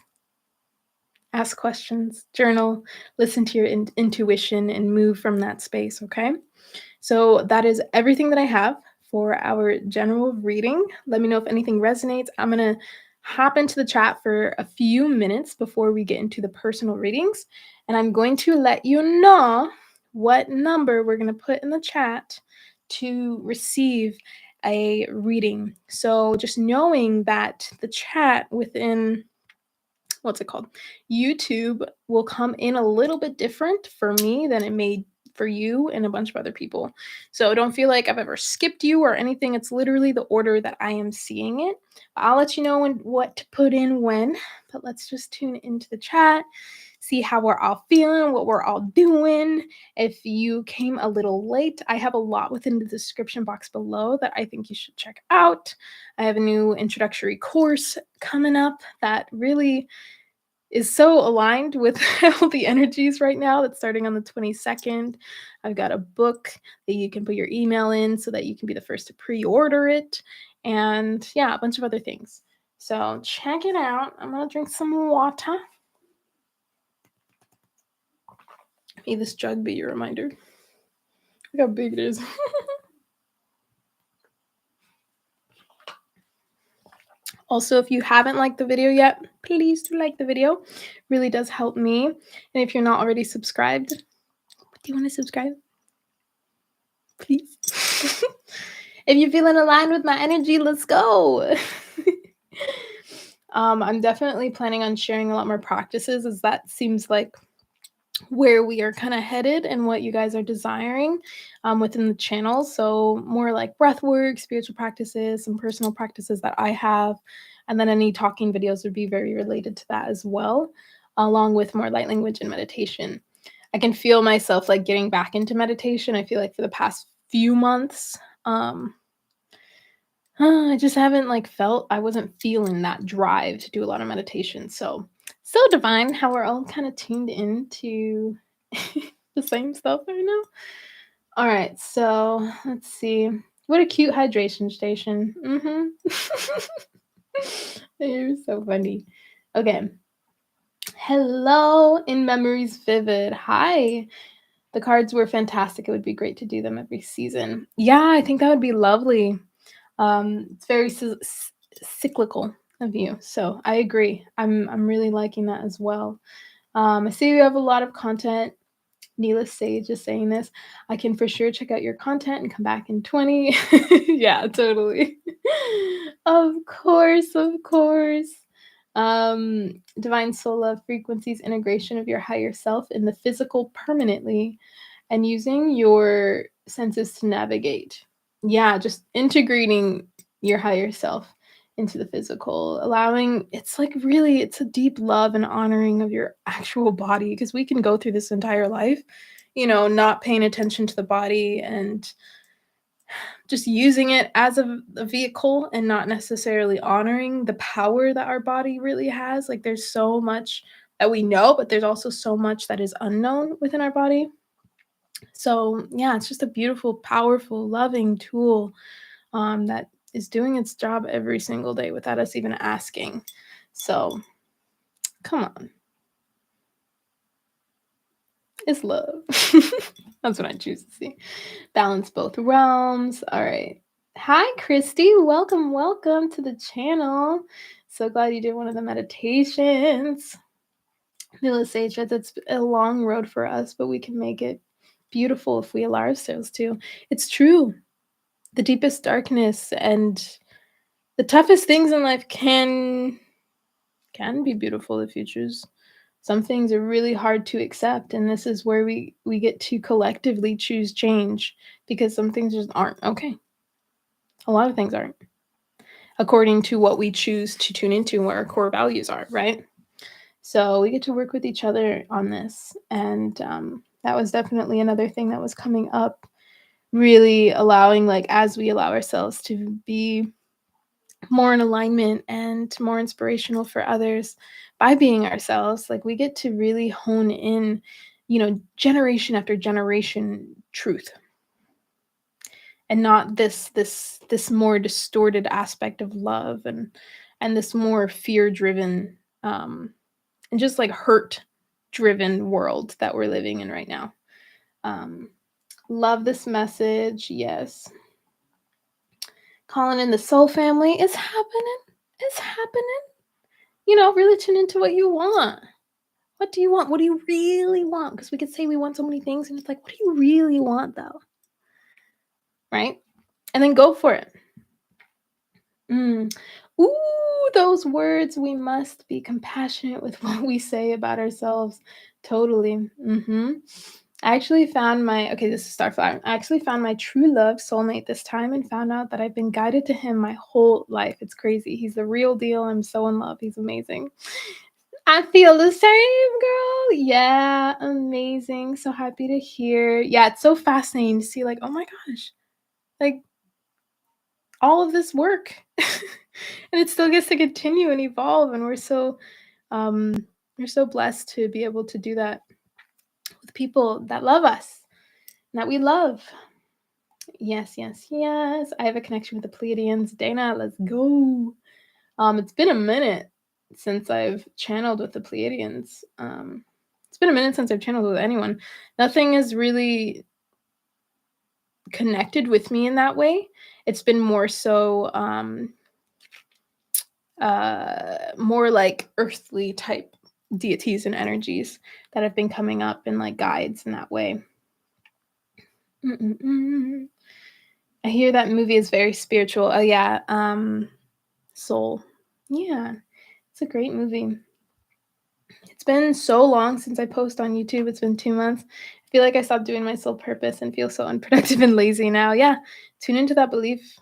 Ask questions, journal, listen to your intuition, and move from that space, okay? So that is everything that I have for our general reading. Let me know if anything resonates. I'm going to hop into the chat for a few minutes before we get into the personal readings, and I'm going to let you know what number we're going to put in the chat to receive a reading. So just knowing that the chat within what's it called? YouTube will come in a little bit different for me than it may for you and a bunch of other people. So don't feel like I've ever skipped you or anything. It's literally the order that I am seeing it. I'll let you know what to put in when, but let's just tune into the chat, see how we're all feeling, what we're all doing. If you came a little late, I have a lot within the description box below that I think you should check out. I have a new introductory course coming up that really is so aligned with all the energies right now. That's starting on the 22nd. I've got a book that you can put your email in so that you can be the first to pre-order it. And yeah, a bunch of other things. So check it out. I'm gonna drink some water. May this jug be your reminder. Look how big it is. Also, if you haven't liked the video yet, please do like the video. It really does help me. And if you're not already subscribed, do you want to subscribe? Please. If you're feeling aligned with my energy, let's go. I'm definitely planning on sharing a lot more practices, as that seems like where we are kind of headed and what you guys are desiring within the channel. So more like breath work, spiritual practices, some personal practices that I have, and then any talking videos would be very related to that as well, along with more light language and meditation. I can feel myself like getting back into meditation. I feel like for the past few months, I just haven't like felt I wasn't feeling that drive to do a lot of meditation. So divine how we're all kind of tuned into the same stuff right now. All right, so let's see. What a cute hydration station. You're so funny. Okay. Hello, in memories vivid. Hi. The cards were fantastic. It would be great to do them every season. Yeah, I think that would be lovely. It's very cyclical of you, so I agree. I'm really liking that as well. I see you have a lot of content. Needless to say, just saying this, I can for sure check out your content and come back in 20. Yeah, totally. Of course, of course. Divine soul love frequencies, integration of your higher self in the physical permanently, and using your senses to navigate. Yeah, just integrating your higher self into the physical, allowing it's like really it's a deep love and honoring of your actual body, because we can go through this entire life, not paying attention to the body and just using it as a vehicle and not necessarily honoring the power that our body really has. Like, there's so much that we know, but there's also so much that is unknown within our body. So yeah, it's just a beautiful, powerful, loving tool that is doing its job every single day without us even asking. So come on, it's love. That's what I choose to see. Balance both realms. All right. Hi, Christy. Welcome to the channel. So glad you did one of the meditations. Needless to say, it's a long road for us, but we can make it beautiful if we allow ourselves to. It's true. The deepest darkness and the toughest things in life can be beautiful if you choose. Some things are really hard to accept, and this is where we get to collectively choose change because some things just aren't okay. A lot of things aren't, according to what we choose to tune into and what our core values are, right? So we get to work with each other on this, and that was definitely another thing that was coming up. Really allowing, like, as we allow ourselves to be more in alignment and more inspirational for others by being ourselves, like we get to really hone in, generation after generation truth, and not this more distorted aspect of love, and this more fear driven, and just like hurt driven world that we're living in right now. um Love this message. Yes, calling in the soul family is happening. It's happening. Really tune into what you want. What do you want? What do you really want? Because we could say we want so many things, and it's like, what do you really want, though? Right? And then go for it. Ooh, those words. We must be compassionate with what we say about ourselves. Totally. I actually found this is Starflower. I actually found my true love soulmate this time and found out that I've been guided to him my whole life. It's crazy. He's the real deal. I'm so in love. He's amazing. I feel the same, girl. Yeah, amazing. So happy to hear. Yeah, it's so fascinating to see, like, oh my gosh, like all of this work. And it still gets to continue and evolve. And um we're so blessed to be able to do that with people that love us and that we love. Yes, yes, yes. I have a connection with the Pleiadians. Dana, let's go. It's been a minute since I've channeled with the Pleiadians. It's been a minute since I've channeled with anyone. Nothing has really connected with me in that way. It's been more so more like earthly type deities and energies that have been coming up in like guides in that way. Mm-mm-mm. I hear that movie is very spiritual. Oh yeah, Soul. Yeah, it's a great movie. It's been so long since I post on YouTube. It's been 2 months. I feel like I stopped doing my soul purpose and feel so unproductive and lazy now. Yeah, tune into that belief,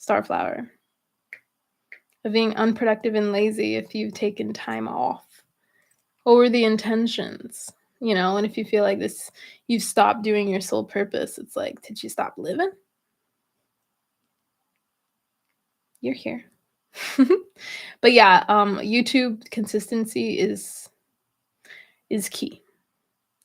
Starflower, of being unproductive and lazy if you've taken time off. What were the intentions? And if you feel like this, you've stopped doing your soul purpose, it's like, did you stop living? You're here. But yeah, YouTube consistency is key.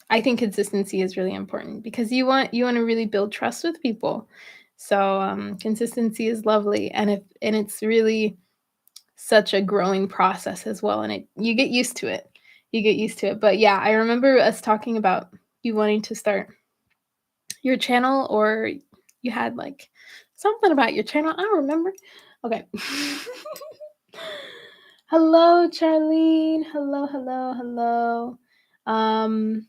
I think consistency is really important because you want to really build trust with people. So consistency is lovely, and it's really such a growing process as well, and you get used to it. You get used to it. But yeah, I remember us talking about you wanting to start your channel, or you had like something about your channel. I don't remember. Okay. Hello, Charlene. Hello, hello, hello. Um,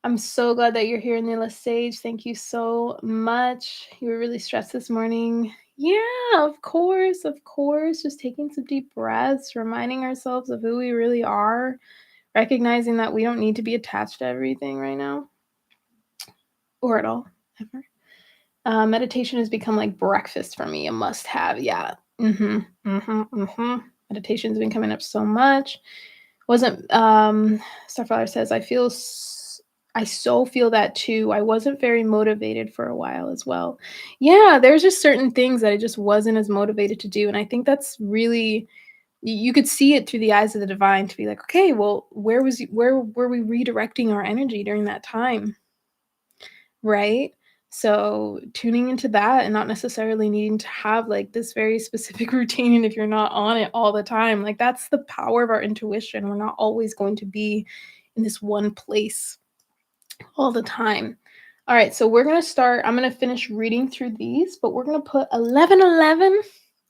I'm so glad that you're here, Nila Sage. Thank you so much. You were really stressed this morning. Yeah, of course, of course. Just taking some deep breaths, reminding ourselves of who we really are, recognizing that we don't need to be attached to everything right now or at all, ever. Meditation has become like breakfast for me, a must have. Yeah. Meditation's been coming up so much. Wasn't Starflower says, I so feel that too. I wasn't very motivated for a while as well. Yeah, there's just certain things that I just wasn't as motivated to do. And I think that's really, you could see it through the eyes of the divine to be like, okay, well, where were we redirecting our energy during that time? Right? So tuning into that and not necessarily needing to have like this very specific routine. And if you're not on it all the time, like that's the power of our intuition. We're not always going to be in this one place all the time. All right, so we're going to start. I'm going to finish reading through these, but we're going to put 1111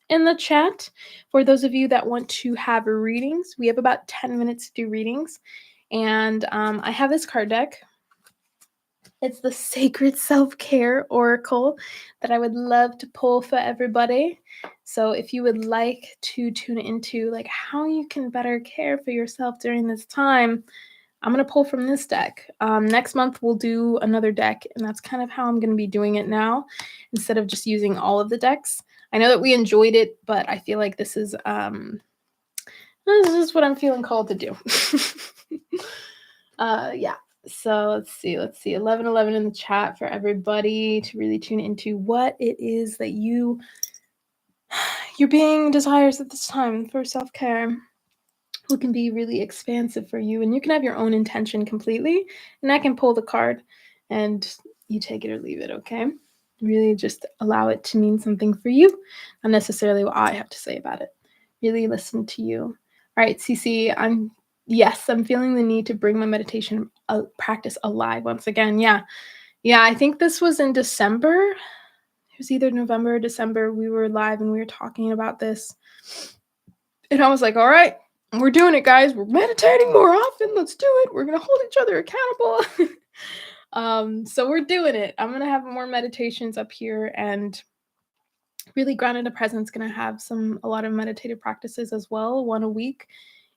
in the chat for those of you that want to have readings. We have about 10 minutes to do readings. And I have this card deck. It's the Sacred Self-Care Oracle that I would love to pull for everybody. So if you would like to tune into like how you can better care for yourself during this time, I'm going to pull from this deck. Next month, we'll do another deck, and that's kind of how I'm going to be doing it now instead of just using all of the decks. I know that we enjoyed it, but I feel like this is what I'm feeling called to do. Yeah. So let's see. 1111 in the chat for everybody to really tune into what it is that your being desires at this time for self-care. Who can be really expansive for you, and you can have your own intention completely, and I can pull the card and you take it or leave it. Okay, really just allow it to mean something for you, not necessarily what I have to say about it. Really listen to you. All right, Cece, I'm feeling the need to bring my meditation practice alive once again. Yeah, I think this was in December. It was either November or December. We were live and we were talking about this, and I was like, all right, we're doing it, guys. We're meditating more often. Let's do it. We're going to hold each other accountable. So we're doing it. I'm going to have more meditations up here, and really Grounded in Presence going to have a lot of meditative practices as well, one a week.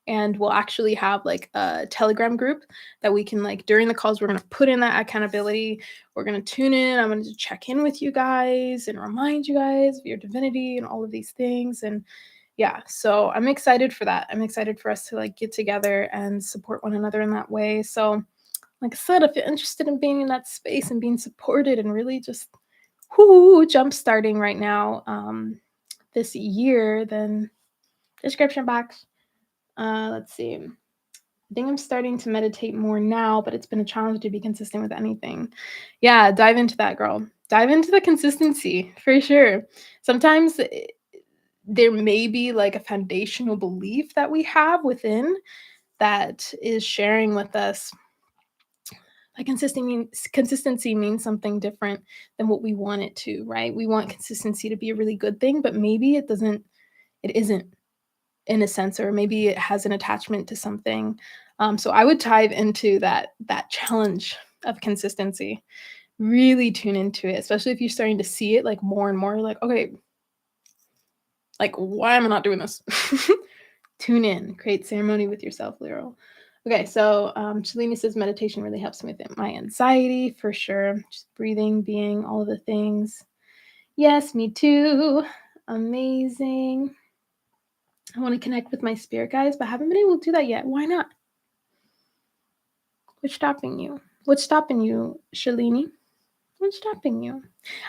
And we'll actually have like a Telegram group that we can, like, during the calls, we're going to put in that accountability. We're going to tune in. I'm going to check in with you guys and remind you guys of your divinity and all of these things. And yeah, so I'm excited for that. I'm excited for us to like get together and support one another in that way. So like I said, if you're interested in being in that space and being supported and really just jump starting right now this year, then description box. Let's see. I think I'm starting to meditate more now, but it's been a challenge to be consistent with anything. Yeah, dive into that, girl. Dive into the consistency for sure. Sometimes there may be like a foundational belief that we have within that is sharing with us. Like consistency means something different than what we want it to, right? We want consistency to be a really good thing, but maybe it isn't in a sense, or maybe it has an attachment to something. So I would dive into that challenge of consistency. Really tune into it, especially if you're starting to see it like more and more. Like, okay, like why am I not doing this? Tune in, create ceremony with yourself, Lero. Okay, so Shalini says meditation really helps me with my anxiety, for sure. Just breathing, being, all of the things. Yes, me too. Amazing. I want to connect with my spirit guides, but haven't been able to do that yet. Why not? What's stopping you? What's stopping you, Shalini? What's stopping you?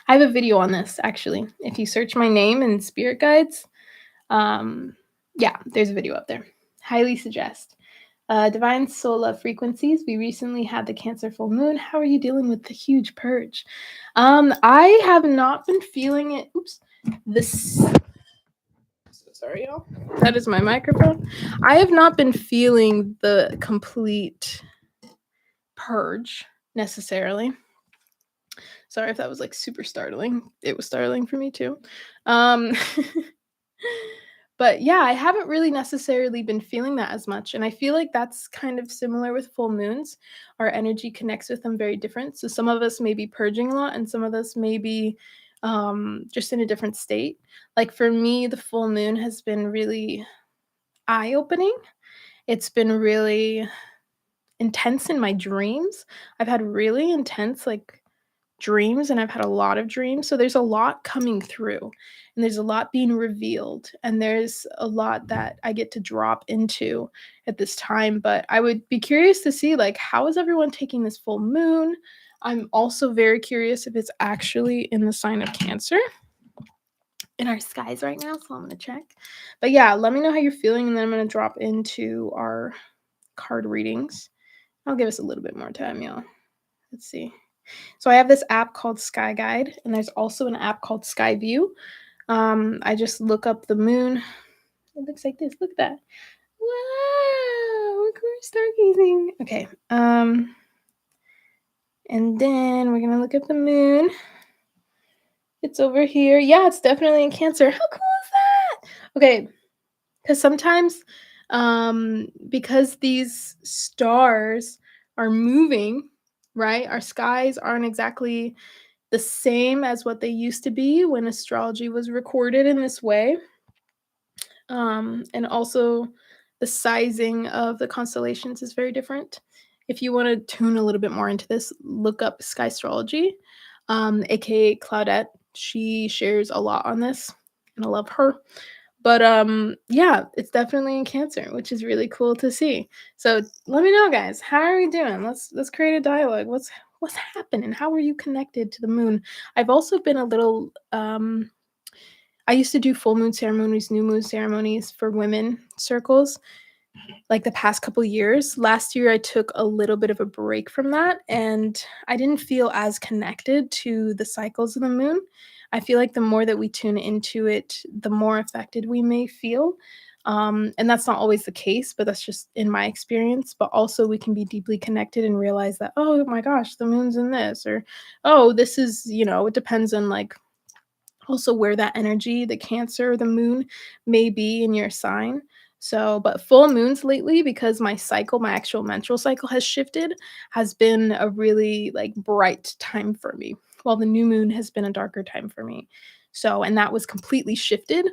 I have a video on this, actually. If you search my name in spirit guides, yeah, there's a video up there. Highly suggest. Divine Soul Love Frequencies. We recently had the Cancer full moon. How are you dealing with the huge purge? I have not been feeling it. Oops. Sorry, y'all. That is my microphone. I have not been feeling the complete purge necessarily. Sorry if that was like super startling. It was startling for me too. But yeah, I haven't really necessarily been feeling that as much. And I feel like that's kind of similar with full moons. Our energy connects with them very different. So some of us may be purging a lot, and some of us may be just in a different state. Like for me, the full moon has been really eye-opening. It's been really intense in my dreams. I've had really intense like dreams, and I've had a lot of dreams. So there's a lot coming through, and there's a lot being revealed, and there's a lot that I get to drop into at this time. But I would be curious to see like how is everyone taking this full moon? I'm also very curious if it's actually in the sign of Cancer in our skies right now, so I'm gonna check. But yeah, let me know how you're feeling, and then I'm gonna drop into our card readings. I'll give us a little bit more time, y'all. Let's see. So I have this app called Sky Guide, and there's also an app called Sky View. I just look up the moon. It looks like this. Look at that. Wow, we're stargazing. Okay. And then we're gonna look at the moon. It's over here. Yeah, it's definitely in Cancer. How cool is Okay, because sometimes, because these stars are moving, right? Our skies aren't exactly the same as what they used to be when astrology was recorded in this way. And also the sizing of the constellations is very different. If you want to tune a little bit more into this, look up sky astrology, aka Claudette. She shares a lot on this, and I love her. But yeah, it's definitely in Cancer, which is really cool to see. So let me know, guys. How are we doing? Let's create a dialogue. What's happening? How are you connected to the moon? I've also been a little I used to do full moon ceremonies, new moon ceremonies for women circles, like, the past couple years. Last year, I took a little bit of a break from that, and I didn't feel as connected to the cycles of the moon. I feel like the more that we tune into it, the more affected we may feel, and that's not always the case, but that's just in my experience, but also we can be deeply connected and realize that, "Oh my gosh, the moon's in this," or, "Oh, this is," it depends on, like, also where that energy, the Cancer, the moon may be in your sign. So, but full moons lately, because my cycle, my actual menstrual cycle has shifted, has been a really like bright time for me. While the new moon has been a darker time for me. So, and that was completely shifted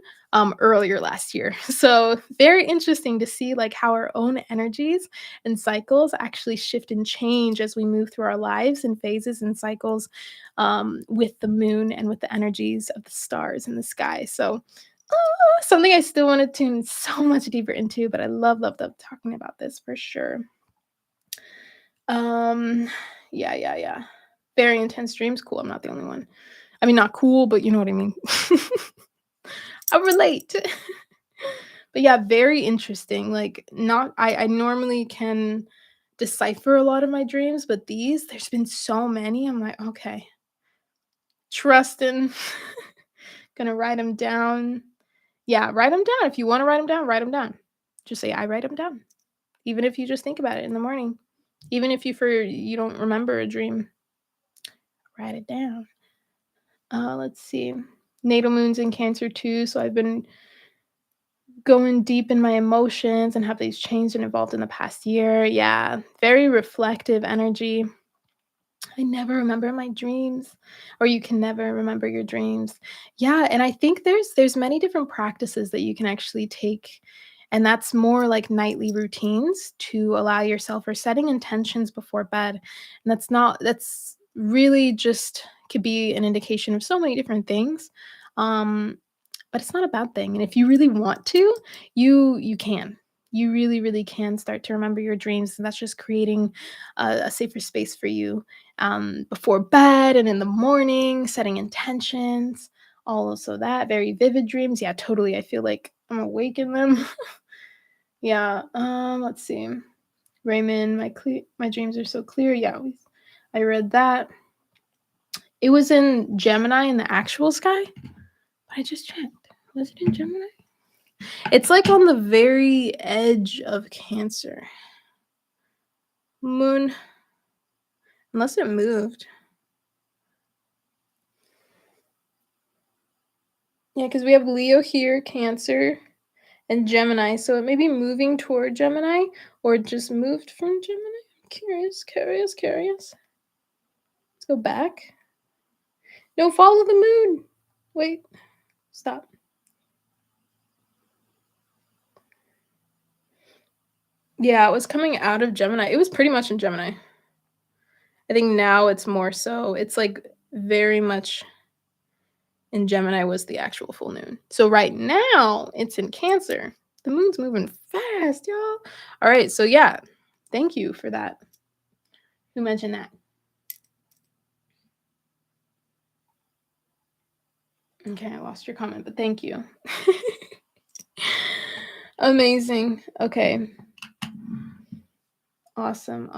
earlier last year. So, very interesting to see like how our own energies and cycles actually shift and change as we move through our lives and phases and cycles with the moon and with the energies of the stars in the sky. So, something I still want to tune so much deeper into, but I love talking about this for sure. Um, yeah. Very intense dreams. Cool. I'm not the only one. I mean, not cool, but you know what I mean. I relate. But yeah, very interesting. Like, not, I normally can decipher a lot of my dreams, but there's been so many. I'm like, okay, trusting. Gonna write them down. Yeah, write them down. If you wanna write them down, write them down. Just say, "I write them down." Even if you just think about it in the morning. Even if you don't remember a dream, write it down. Let's see. Natal moon's in Cancer too, so I've been going deep in my emotions and have these changed and evolved in the past year. Yeah, very reflective energy. I never remember my dreams, or you can never remember your dreams. Yeah, and I think there's many different practices that you can actually take, and that's more like nightly routines to allow yourself or setting intentions before bed. And that's really just could be an indication of so many different things. Um, but it's not a bad thing, and if you really want to, you can. You really, really can start to remember your dreams, and that's just creating a safer space for you, before bed and in the morning, setting intentions, also that, very vivid dreams, yeah, totally, I feel like I'm awake in them. Yeah, let's see. Raymond, my dreams are so clear, yeah, I read that. It was in Gemini in the actual sky? I just checked. Was it in Gemini? It's, like, on the very edge of Cancer. Moon unless it moved. Yeah, because we have Leo here, Cancer, and Gemini, so it may be moving toward Gemini or just moved from Gemini. Curious. Let's go back. No, follow the moon. Wait, stop. Yeah, it was coming out of Gemini. It was pretty much in Gemini. I think now it's more so it's, like, very much in Gemini was the actual full moon. So right now, it's in Cancer. The moon's moving fast, y'all. Alright, so yeah, thank you for that. Who mentioned that? Okay, I lost your comment, but thank you. Amazing. Okay. Awesome.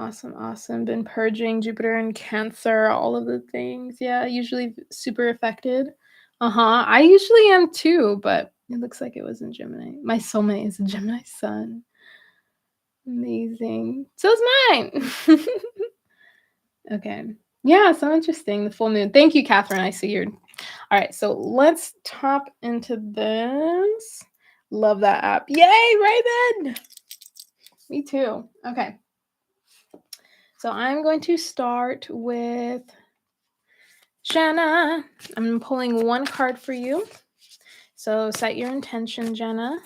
Been purging Jupiter and Cancer, all of the things. Yeah, usually super affected. Uh-huh. I usually am too, but it looks like it was in Gemini. My soulmate is a Gemini sun. Amazing. So is mine. Okay. Yeah, so interesting. The full moon. Thank you, Catherine. I see you're all right. So let's top into this. Love that app. Yay, Raymond! Me too. Okay. So I'm going to start with Jenna. I'm pulling one card for you. So set your intention, Jenna.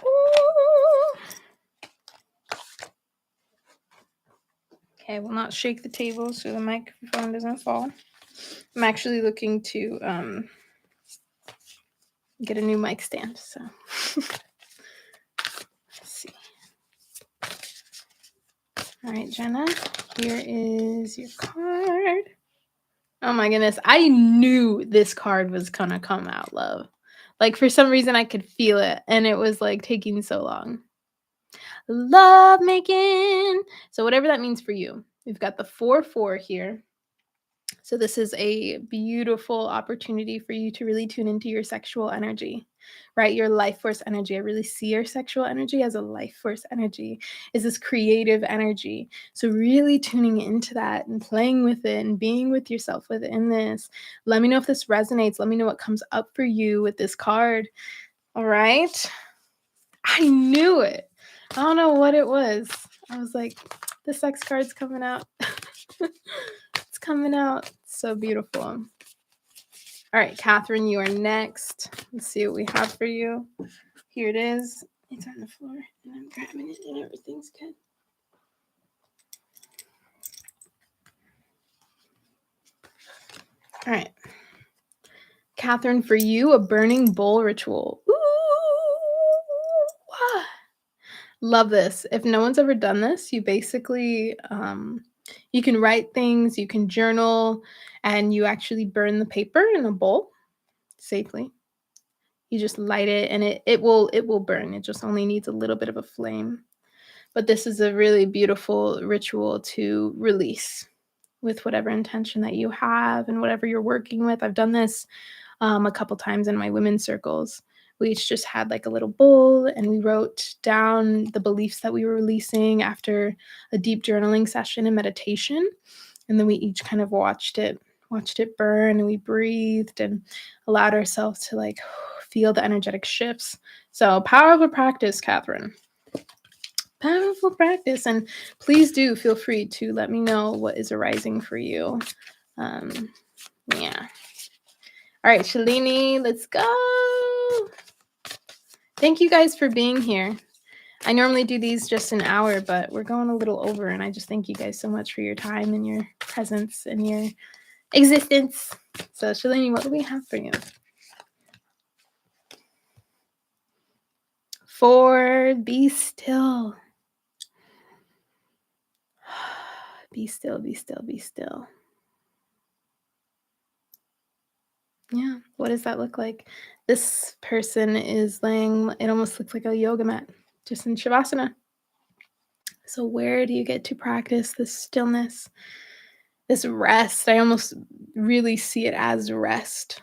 Ooh. Okay, I will not shake the table so the microphone doesn't fall. I'm actually looking to get a new mic stand. So let's see. All right, Jenna, here is your card. Oh my goodness. I knew this card was gonna come out, love. Like for some reason I could feel it and it was like taking so long. Love making. So whatever that means for you. We've got the 4-4 here. So this is a beautiful opportunity for you to really tune into your sexual energy, right? Your life force energy. I really see your sexual energy as a life force energy, is this creative energy. So really tuning into that and playing with it and being with yourself within this. Let me know if this resonates. Let me know what comes up for you with this card. All right. I knew it. I don't know what it was. I was like, the sex card's coming out. It's coming out. So beautiful. All right, Catherine, you are next. Let's see what we have for you. Here it is. It's on the floor, and I'm grabbing it, and everything's good. All right. Catherine, for you, a burning bowl ritual. Ooh. Ah. Love this. If no one's ever done this, you basically you can write things, you can journal, and you actually burn the paper in a bowl safely. You just light it and it will burn. It just only needs a little bit of a flame. But this is a really beautiful ritual to release with whatever intention that you have and whatever you're working with. I've done this a couple times in my women's circles. We each just had like a little bowl and we wrote down the beliefs that we were releasing after a deep journaling session and meditation. And then we each kind of watched it burn, and we breathed and allowed ourselves to like feel the energetic shifts. So powerful practice, Catherine. Powerful practice. And please do feel free to let me know what is arising for you. Yeah. All right, Shalini, let's go. Thank you guys for being here. I normally do these just an hour, but we're going a little over, and I just thank you guys so much for your time and your presence and your existence. So, Shalini, what do we have for you? 4, be still. Be still, be still, be still. Yeah, what does that look like? This person is laying, it almost looks like a yoga mat, just in Shavasana. So where do you get to practice this stillness, this rest? I almost really see it as rest,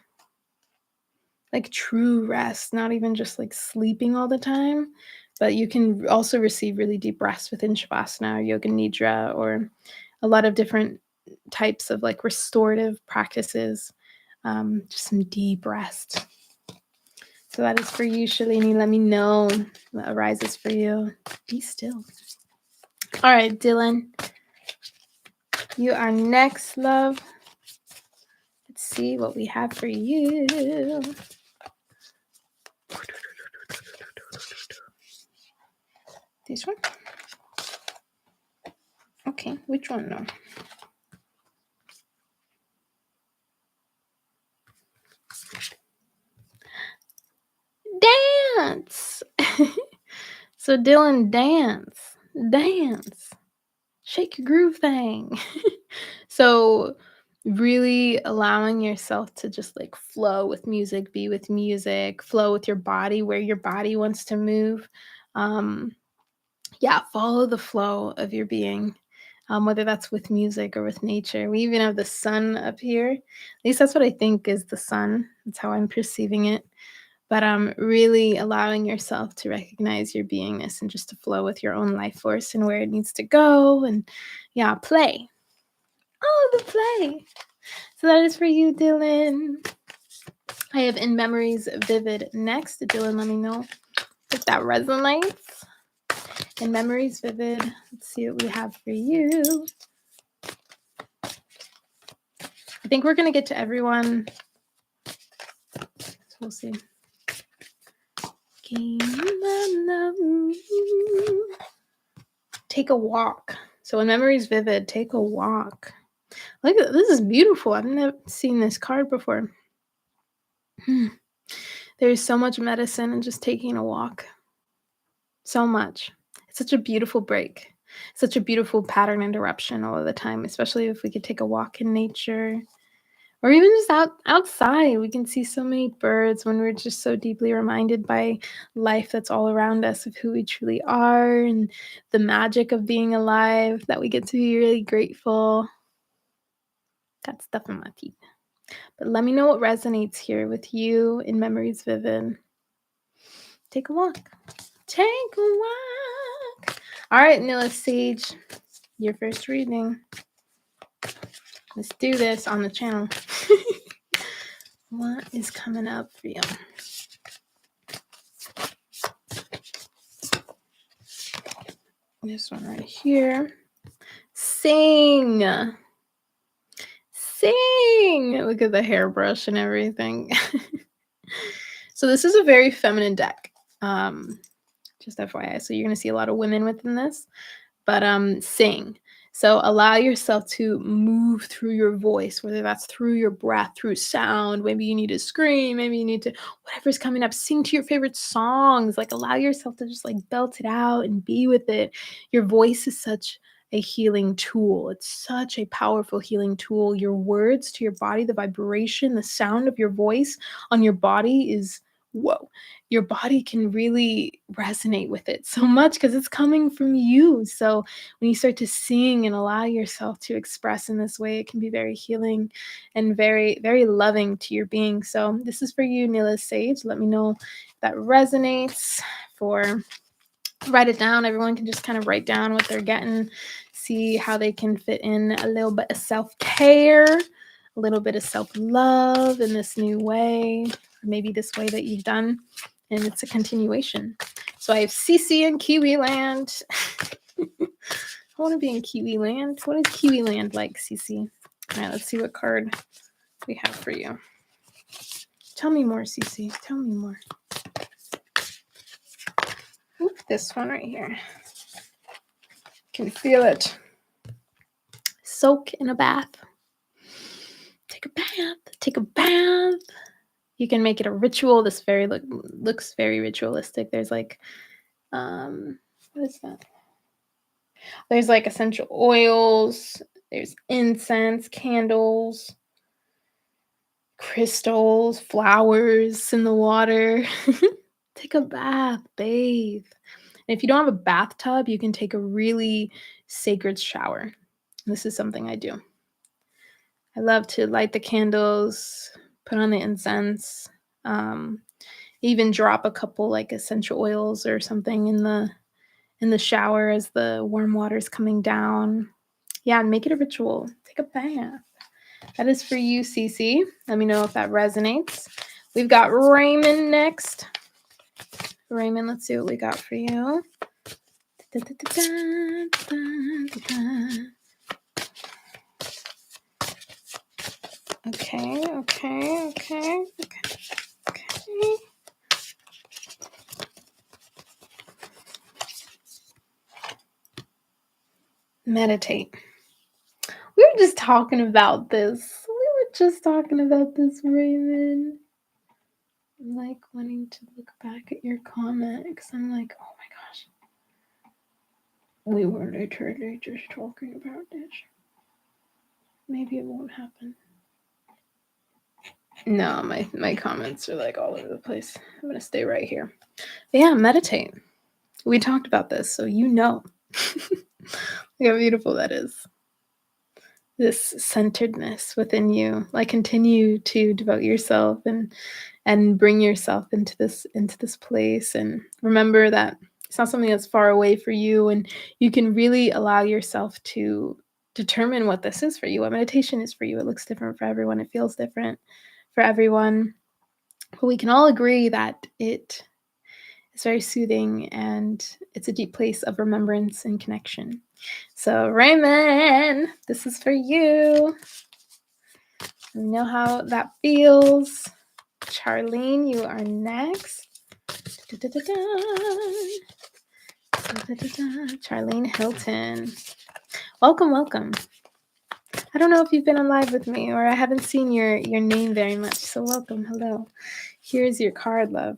like true rest, not even just like sleeping all the time, but you can also receive really deep rest within Shavasana or Yoga Nidra or a lot of different types of like restorative practices, just some deep rest. So that is for you, Shalini. Let me know what arises for you. Be still. All right, Dylan. You are next, love. Let's see what we have for you. This one? Okay, which one now? Dance! So Dylan, dance. Shake your groove thing. So really allowing yourself to just like flow with music, be with music, flow with your body, where your body wants to move. Yeah, follow the flow of your being, whether that's with music or with nature. We even have the sun up here. At least that's what I think is the sun. That's how I'm perceiving it. But really allowing yourself to recognize your beingness and just to flow with your own life force and where it needs to go. And yeah, play. Oh, the play. So that is for you, Dylan. I have In Memories Vivid next. Dylan, let me know if that resonates. In Memories Vivid. Let's see what we have for you. I think we're going to get to everyone. So we'll see. Take a walk. So in Memories Vivid, take a walk. Look, this is beautiful. I've never seen this card before. There's so much medicine in just taking a walk. So much. It's such a beautiful break. Such a beautiful pattern interruption all of the time, especially if we could take a walk in nature. Or even just outside, we can see so many birds when we're just so deeply reminded by life that's all around us of who we truly are and the magic of being alive, that we get to be really grateful. Got stuff in my teeth. But let me know what resonates here with you in Memories Vivid. Take a walk. Take a walk. All right, Nila Sage, your first reading. Let's do this on the channel. What is coming up for you? This one right here. Sing. Sing. Look at the hairbrush and everything. So this is a very feminine deck. Just FYI. So you're going to see a lot of women within this. But sing. So allow yourself to move through your voice, whether that's through your breath, through sound. Maybe you need to scream. Maybe you need to, whatever's coming up, sing to your favorite songs. Like allow yourself to just like belt it out and be with it. Your voice is such a healing tool. It's such a powerful healing tool. Your words to your body, the vibration, the sound of your voice on your body is whoa. Your body can really resonate with it so much because it's coming from you. So when you start to sing and allow yourself to express in this way, it can be very healing and very, very loving to your being. So this is for you, Nila Sage. Let me know if that resonates. Write it down. Everyone can just kind of write down what they're getting, see how they can fit in a little bit of self-care, a little bit of self-love in this new way, or maybe this way that you've done, and it's a continuation. So I have Cece in Kiwi Land. I want to be in Kiwi Land. What is Kiwi Land like, Cece? All right, let's see what card we have for you. Tell me more, Cece. Tell me more. Ooh, this one right here. Can feel it. Soak in a bath. Take a bath. Take a bath. You can make it a ritual. This very looks very ritualistic. There's like, what is that? There's like essential oils. There's incense, candles, crystals, flowers in the water. Take a bath, bathe. And if you don't have a bathtub, you can take a really sacred shower. This is something I do. I love to light the candles, put on the incense, even drop a couple like essential oils or something in the shower as the warm water is coming down. Yeah, and make it a ritual. Take a bath. That is for you, Cece. Let me know if that resonates. We've got Raymond next. Raymond, let's see what we got for you. Okay. Meditate. We were just talking about this. Raymond. I'm like wanting to look back at your comment because I'm like, oh my gosh. We were literally just talking about this. Maybe it won't happen. No, my comments are like all over the place. I'm going to stay right here. But yeah, meditate. We talked about this, so you know. Look how beautiful that is. This centeredness within you. Like continue to devote yourself and bring yourself into this place, and remember that it's not something that's far away for you, and you can really allow yourself to determine what this is for you, what meditation is for you. It looks different for everyone. It feels different for everyone. But we can all agree that it is very soothing and it's a deep place of remembrance and connection. So Raymond, this is for you. Let me know how that feels. Charlene, you are next. Charlene Hilton. Welcome. I don't know if you've been on live with me or I haven't seen your name very much, so welcome. Hello. Here's your card, love.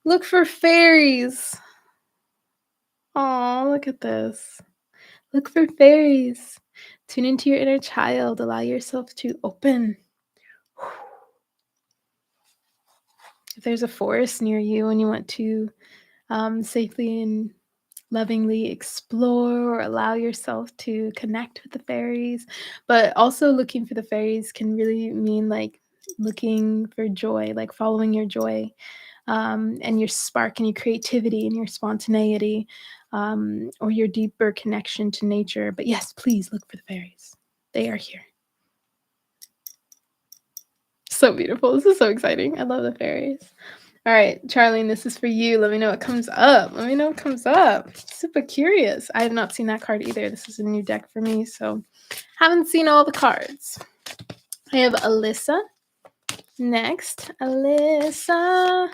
Look for fairies. Oh, look at this. Look for fairies. Tune into your inner child. Allow yourself to open. If there's a forest near you and you want to safely and lovingly explore or allow yourself to connect with the fairies, but also looking for the fairies can really mean like looking for joy, like following your joy and your spark and your creativity and your spontaneity or your deeper connection to nature. But yes, please look for the fairies. They are here. So beautiful. This is so exciting. I love the fairies. All right, Charlene, this is for you. Let me know what comes up. Super curious. I have not seen that card either. This is a new deck for me, so haven't seen all the cards. I have Alyssa next. Alyssa.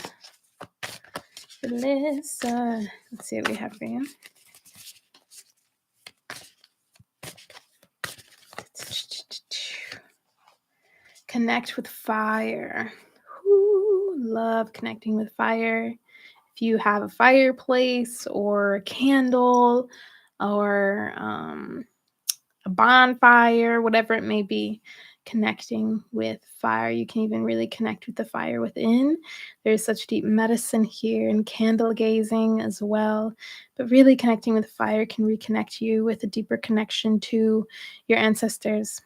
Let's see what we have for you. Connect with fire. Ooh, love connecting with fire. If you have a fireplace or a candle or a bonfire, whatever it may be, connecting with fire. You can even really connect with the fire within. There's such deep medicine here and candle gazing as well. But really connecting with fire can reconnect you with a deeper connection to your ancestors,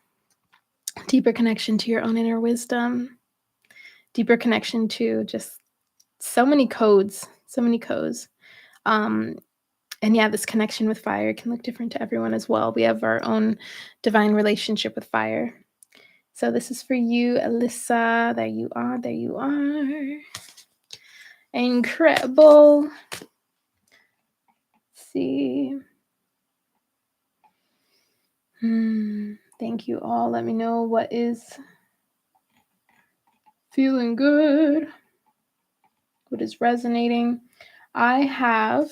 deeper connection to your own inner wisdom, deeper connection to just so many codes. And yeah, this connection with fire can look different to everyone as well. We have our own divine relationship with fire. So this is for you, Alyssa. There you are. Incredible. Let's see. Thank you all. Let me know what is feeling good, what is resonating. I have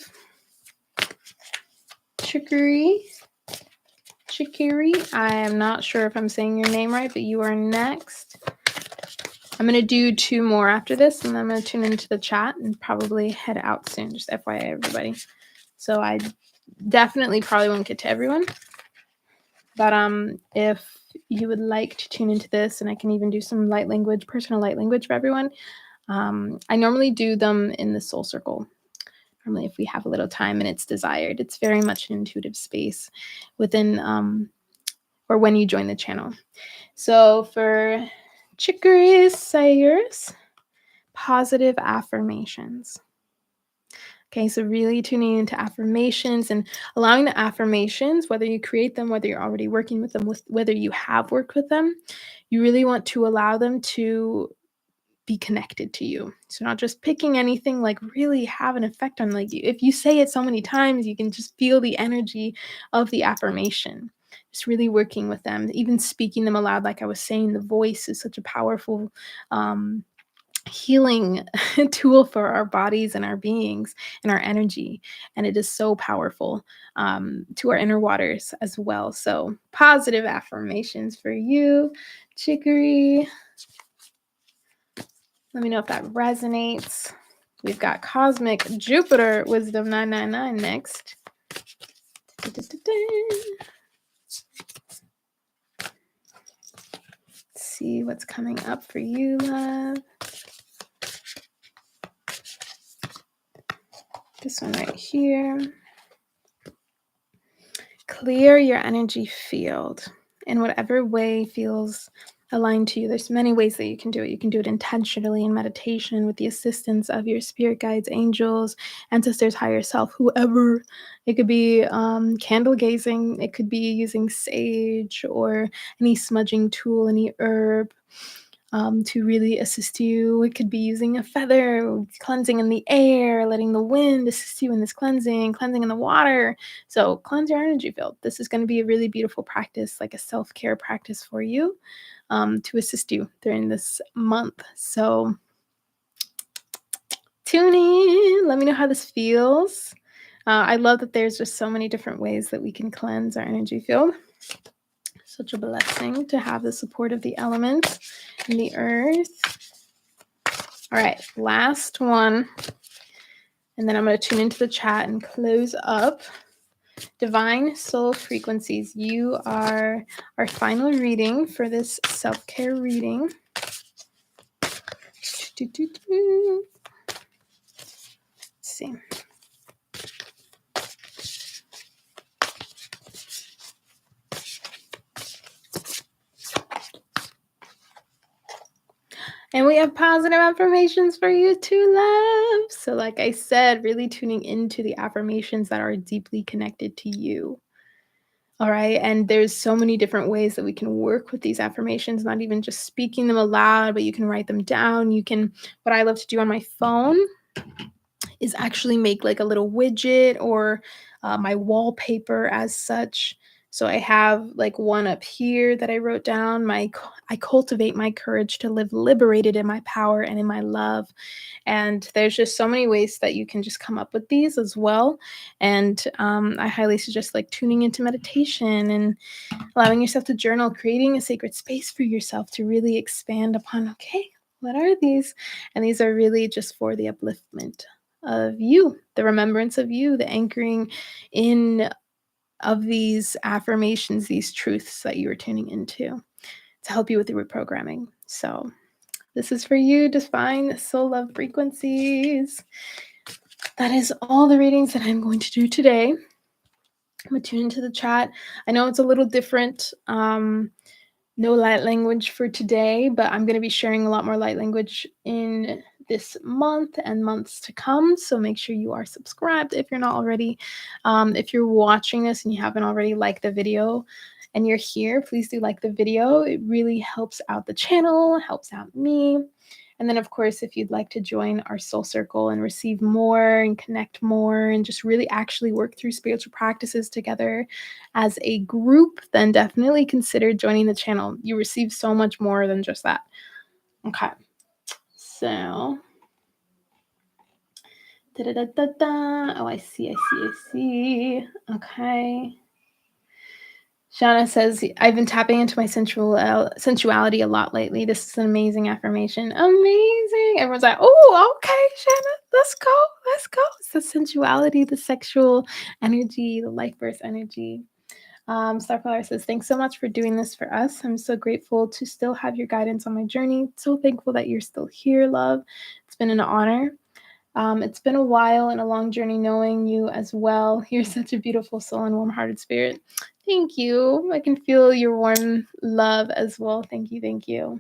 Chicory. I am not sure if I'm saying your name right, but you are next. I'm going to do 2 more after this, and then I'm going to tune into the chat and probably head out soon. Just FYI, everybody. So I definitely probably won't get to everyone. But if you would like to tune into this, and I can even do some light language, personal light language for everyone, I normally do them in the soul circle. Normally, if we have a little time and it's desired, it's very much an intuitive space within or when you join the channel. So for Chicory Sayers, positive affirmations. Okay, so really tuning into affirmations and allowing the affirmations, whether you create them, whether you're already working with them, whether you have worked with them, you really want to allow them to be connected to you. So not just picking anything, like really have an effect on like you. If you say it so many times, you can just feel the energy of the affirmation. Just really working with them, even speaking them aloud. Like I was saying, the voice is such a powerful healing tool for our bodies and our beings and our energy. And it is so powerful to our inner waters as well. So positive affirmations for you, Chicory. Let me know if that resonates. We've got Cosmic Jupiter Wisdom 999 next. Let's see what's coming up for you, love. This one right here. Clear your energy field in whatever way feels aligned to you. There's many ways that you can do it. You can do it intentionally in meditation with the assistance of your spirit guides, angels, ancestors, higher self, whoever. It could be candle gazing. It could be using sage or any smudging tool, any herb to really assist you. It could be using a feather, cleansing in the air, letting the wind assist you in this cleansing, cleansing in the water. So cleanse your energy field. This is going to be a really beautiful practice, like a self-care practice for you to assist you during this month. So tune in. Let me know how this feels. I love that there's just so many different ways that we can cleanse our energy field. Such a blessing to have the support of the elements and the earth. All right, last one. And then I'm going to tune into the chat and close up. Divine soul frequencies. You are our final reading for this self-care reading. Let's see. And we have positive affirmations for you to love. So like I said, really tuning into the affirmations that are deeply connected to you. All right. And there's so many different ways that we can work with these affirmations, not even just speaking them aloud, but you can write them down. You can, what I love to do on my phone is actually make like a little widget or my wallpaper as such. So I have like one up here that I wrote down. I cultivate my courage to live liberated in my power and in my love. And there's just so many ways that you can just come up with these as well. And I highly suggest like tuning into meditation and allowing yourself to journal, creating a sacred space for yourself to really expand upon, okay, what are these? And these are really just for the upliftment of you, the remembrance of you, the anchoring in of these affirmations, these truths that you are tuning into to help you with the reprogramming. So this is for you to find soul love frequencies. That is all the readings that I'm going to do today. I'm going to tune into the chat. I know it's a little different. No light language for today, but I'm going to be sharing a lot more light language in this month and months to come. So make sure you are subscribed if you're not already. If you're watching this and you haven't already liked the video and you're here, please do like the video. It really helps out the channel, helps out me. And then, of course, if you'd like to join our soul circle and receive more and connect more and just really actually work through spiritual practices together as a group, then definitely consider joining the channel. You receive so much more than just that. Okay. So, oh, I see. Okay. Shauna says, I've been tapping into my sensuality a lot lately. This is an amazing affirmation. Amazing. Everyone's like, oh, okay, Shanna, let's go. Let's go. It's the sensuality, the sexual energy, the life birth energy. Starflower says, thanks so much for doing this for us. I'm so grateful to still have your guidance on my journey. So thankful that you're still here, love. It's been an honor. It's been a while and a long journey knowing you as well. You're such a beautiful soul and warm-hearted spirit. Thank you. I can feel your warm love as well. Thank you. Thank you.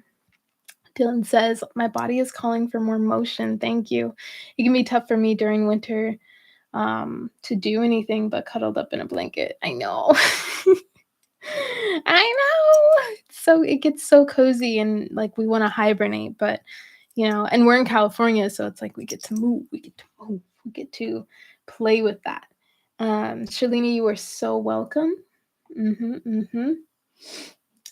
Dylan says, my body is calling for more motion. Thank you. It can be tough for me during winter to do anything but cuddled up in a blanket. I know. I know. So it gets so cozy and like we want to hibernate, but and we're in California, so it's like we get to move, we get to play with that. Shalini, you are so welcome.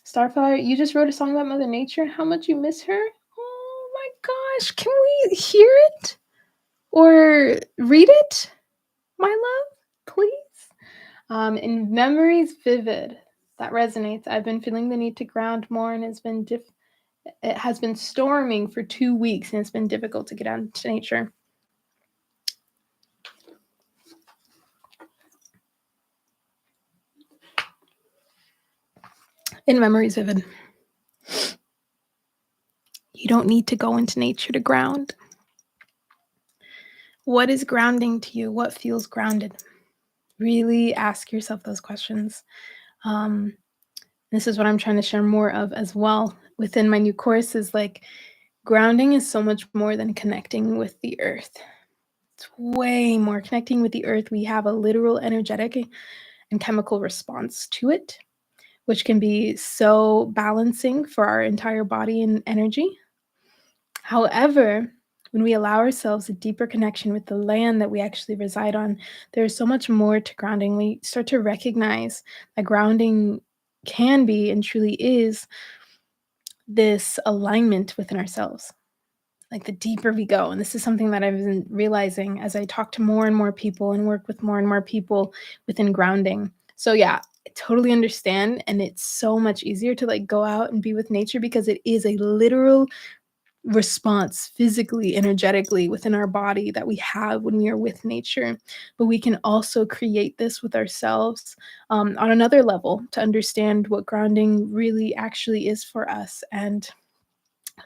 Starfire, you just wrote a song about Mother Nature. How much you miss her? Oh my gosh, can we hear it or read it, my love, please? In memories vivid, that resonates. I've been feeling the need to ground more, and it has been storming for 2 weeks, and it's been difficult to get out into nature. In memories vivid. You don't need to go into nature to ground. What is grounding to you? What feels grounded? Really ask yourself those questions. And This is what I'm trying to share more of as well within my new course is like grounding is so much more than connecting with the earth. It's way more connecting with the earth. We have a literal energetic and chemical response to it, which can be so balancing for our entire body and energy. However, when we allow ourselves a deeper connection with the land that we actually reside on, there's so much more to grounding. We start to recognize that grounding can be and truly is this alignment within ourselves. Like the deeper we go, and this is something that I've been realizing as I talk to more and more people and work with more and more people within grounding. So yeah, I totally understand, and it's so much easier to like go out and be with nature because it is a literal response physically, energetically within our body that we have when we are with nature. But we can also create this with ourselves on another level to understand what grounding really actually is for us and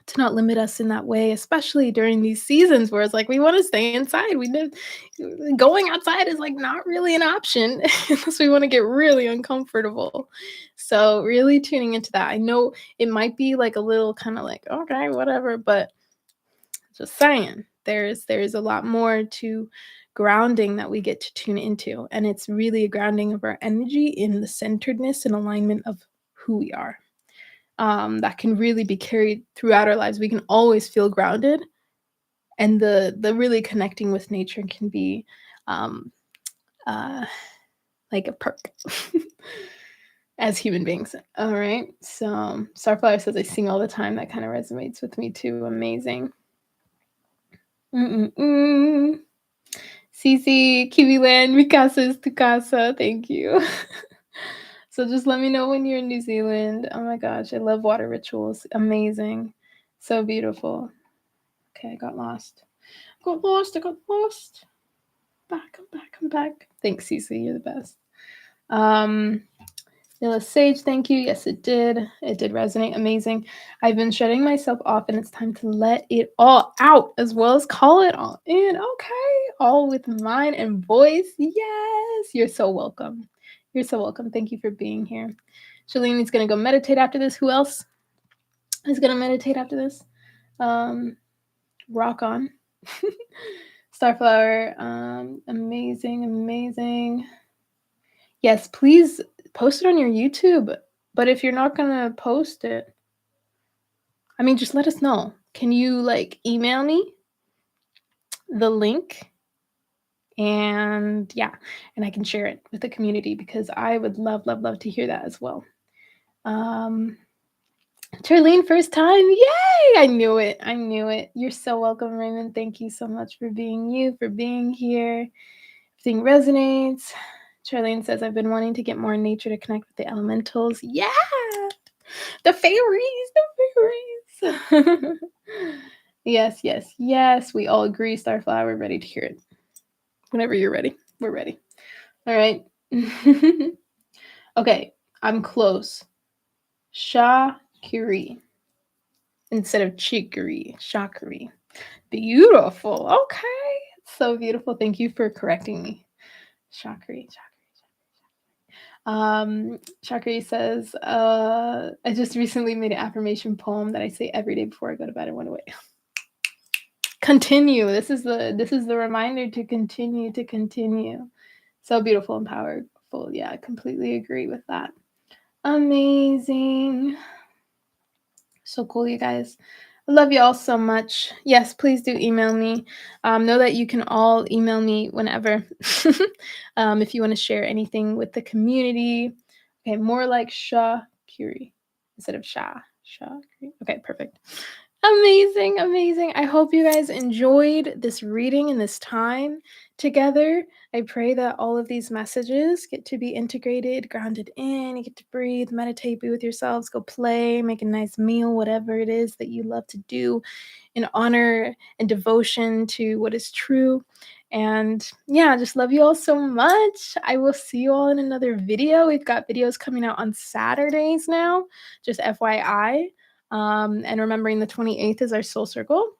to not limit us in that way, especially during these seasons where it's like we want to stay inside. We know going outside is like not really an option unless we want to get really uncomfortable. So really tuning into that. I know it might be like a little kind of like okay, whatever, but just saying, there's a lot more to grounding that we get to tune into, and it's really a grounding of our energy in the centeredness and alignment of who we are. That can really be carried throughout our lives. We can always feel grounded, and the really connecting with nature can be um, uh, like a perk as human beings. All right. So Starflower says I sing all the time. That kind of resonates with me too. Amazing. Mm-mm-mm. Cece, Kiwiland, mi casa es tu casa. Thank you. So just let me know when you're in New Zealand. Oh my gosh, I love water rituals. Amazing. So beautiful. Okay, I got lost. I got lost. Back, I'm back, I'm back. Thanks, Cece. You're the best. Um, Nilla Sage, thank you. Yes, it did. It did resonate. Amazing. I've been shutting myself off, and it's time to let it all out as well as call it all in. Okay. All with mind and voice. Yes. You're so welcome. You're so welcome. Thank you for being here. Shalene is going to go meditate after this. Who else is going to meditate after this? Rock on. Starflower. Amazing. Amazing. Yes, please post it on your YouTube. But if you're not gonna post it, I mean, just let us know. Can you like email me the link? And yeah, and I can share it with the community because I would love, love, love to hear that as well. Um, Charlene, first time. Yay! I knew it. I knew it. You're so welcome, Raymond. Thank you so much for being you, for being here. Everything resonates. Charlene says, I've been wanting to get more in nature to connect with the elementals. Yeah! The fairies, the fairies. Yes, yes, yes. We all agree, Starflower. We're ready to hear it. Whenever you're ready, we're ready. All right. Okay, I'm close. Shakiri instead of chicory. Shakiri. Beautiful. Okay. So beautiful. Thank you for correcting me. Shakiri. Shakri says, I just recently made an affirmation poem that I say every day before I go to bed and went away. Continue. This is the reminder to continue. So beautiful and powerful. Yeah, I completely agree with that. Amazing. So cool, you guys. I love you all so much. Yes, please do email me. Know that you can all email me whenever. If you want to share anything with the community. Okay, more like Shah Curie instead of Shah. Shah Curie. Okay, perfect. Amazing, amazing. I hope you guys enjoyed this reading and this time together. I pray that all of these messages get to be integrated, grounded in. You get to breathe, meditate, be with yourselves, go play, make a nice meal, whatever it is that you love to do in honor and devotion to what is true. And yeah, just love you all so much. I will see you all in another video. We've got videos coming out on Saturdays now, just FYI. And remembering the 28th is our soul circle.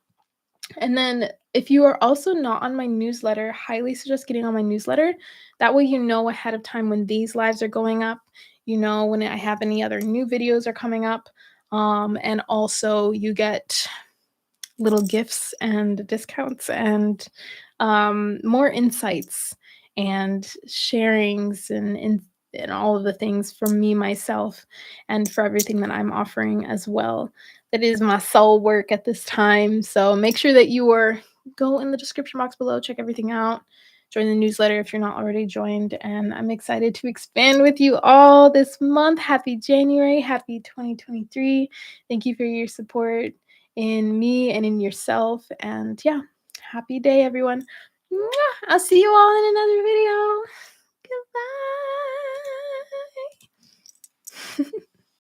And then if you are also not on my newsletter, highly suggest getting on my newsletter. That way you know ahead of time when these lives are going up, you know when I have any other new videos are coming up. And also you get little gifts and discounts and more insights and sharings and all of the things from me myself and for everything that I'm offering as well. That is my soul work at this time. So make sure that you are go in the description box below, check everything out. Join the newsletter if you're not already joined. And I'm excited to expand with you all this month. Happy January. Happy 2023. Thank you for your support in me and in yourself. And yeah, happy day, everyone. Mwah! I'll see you all in another video. Goodbye.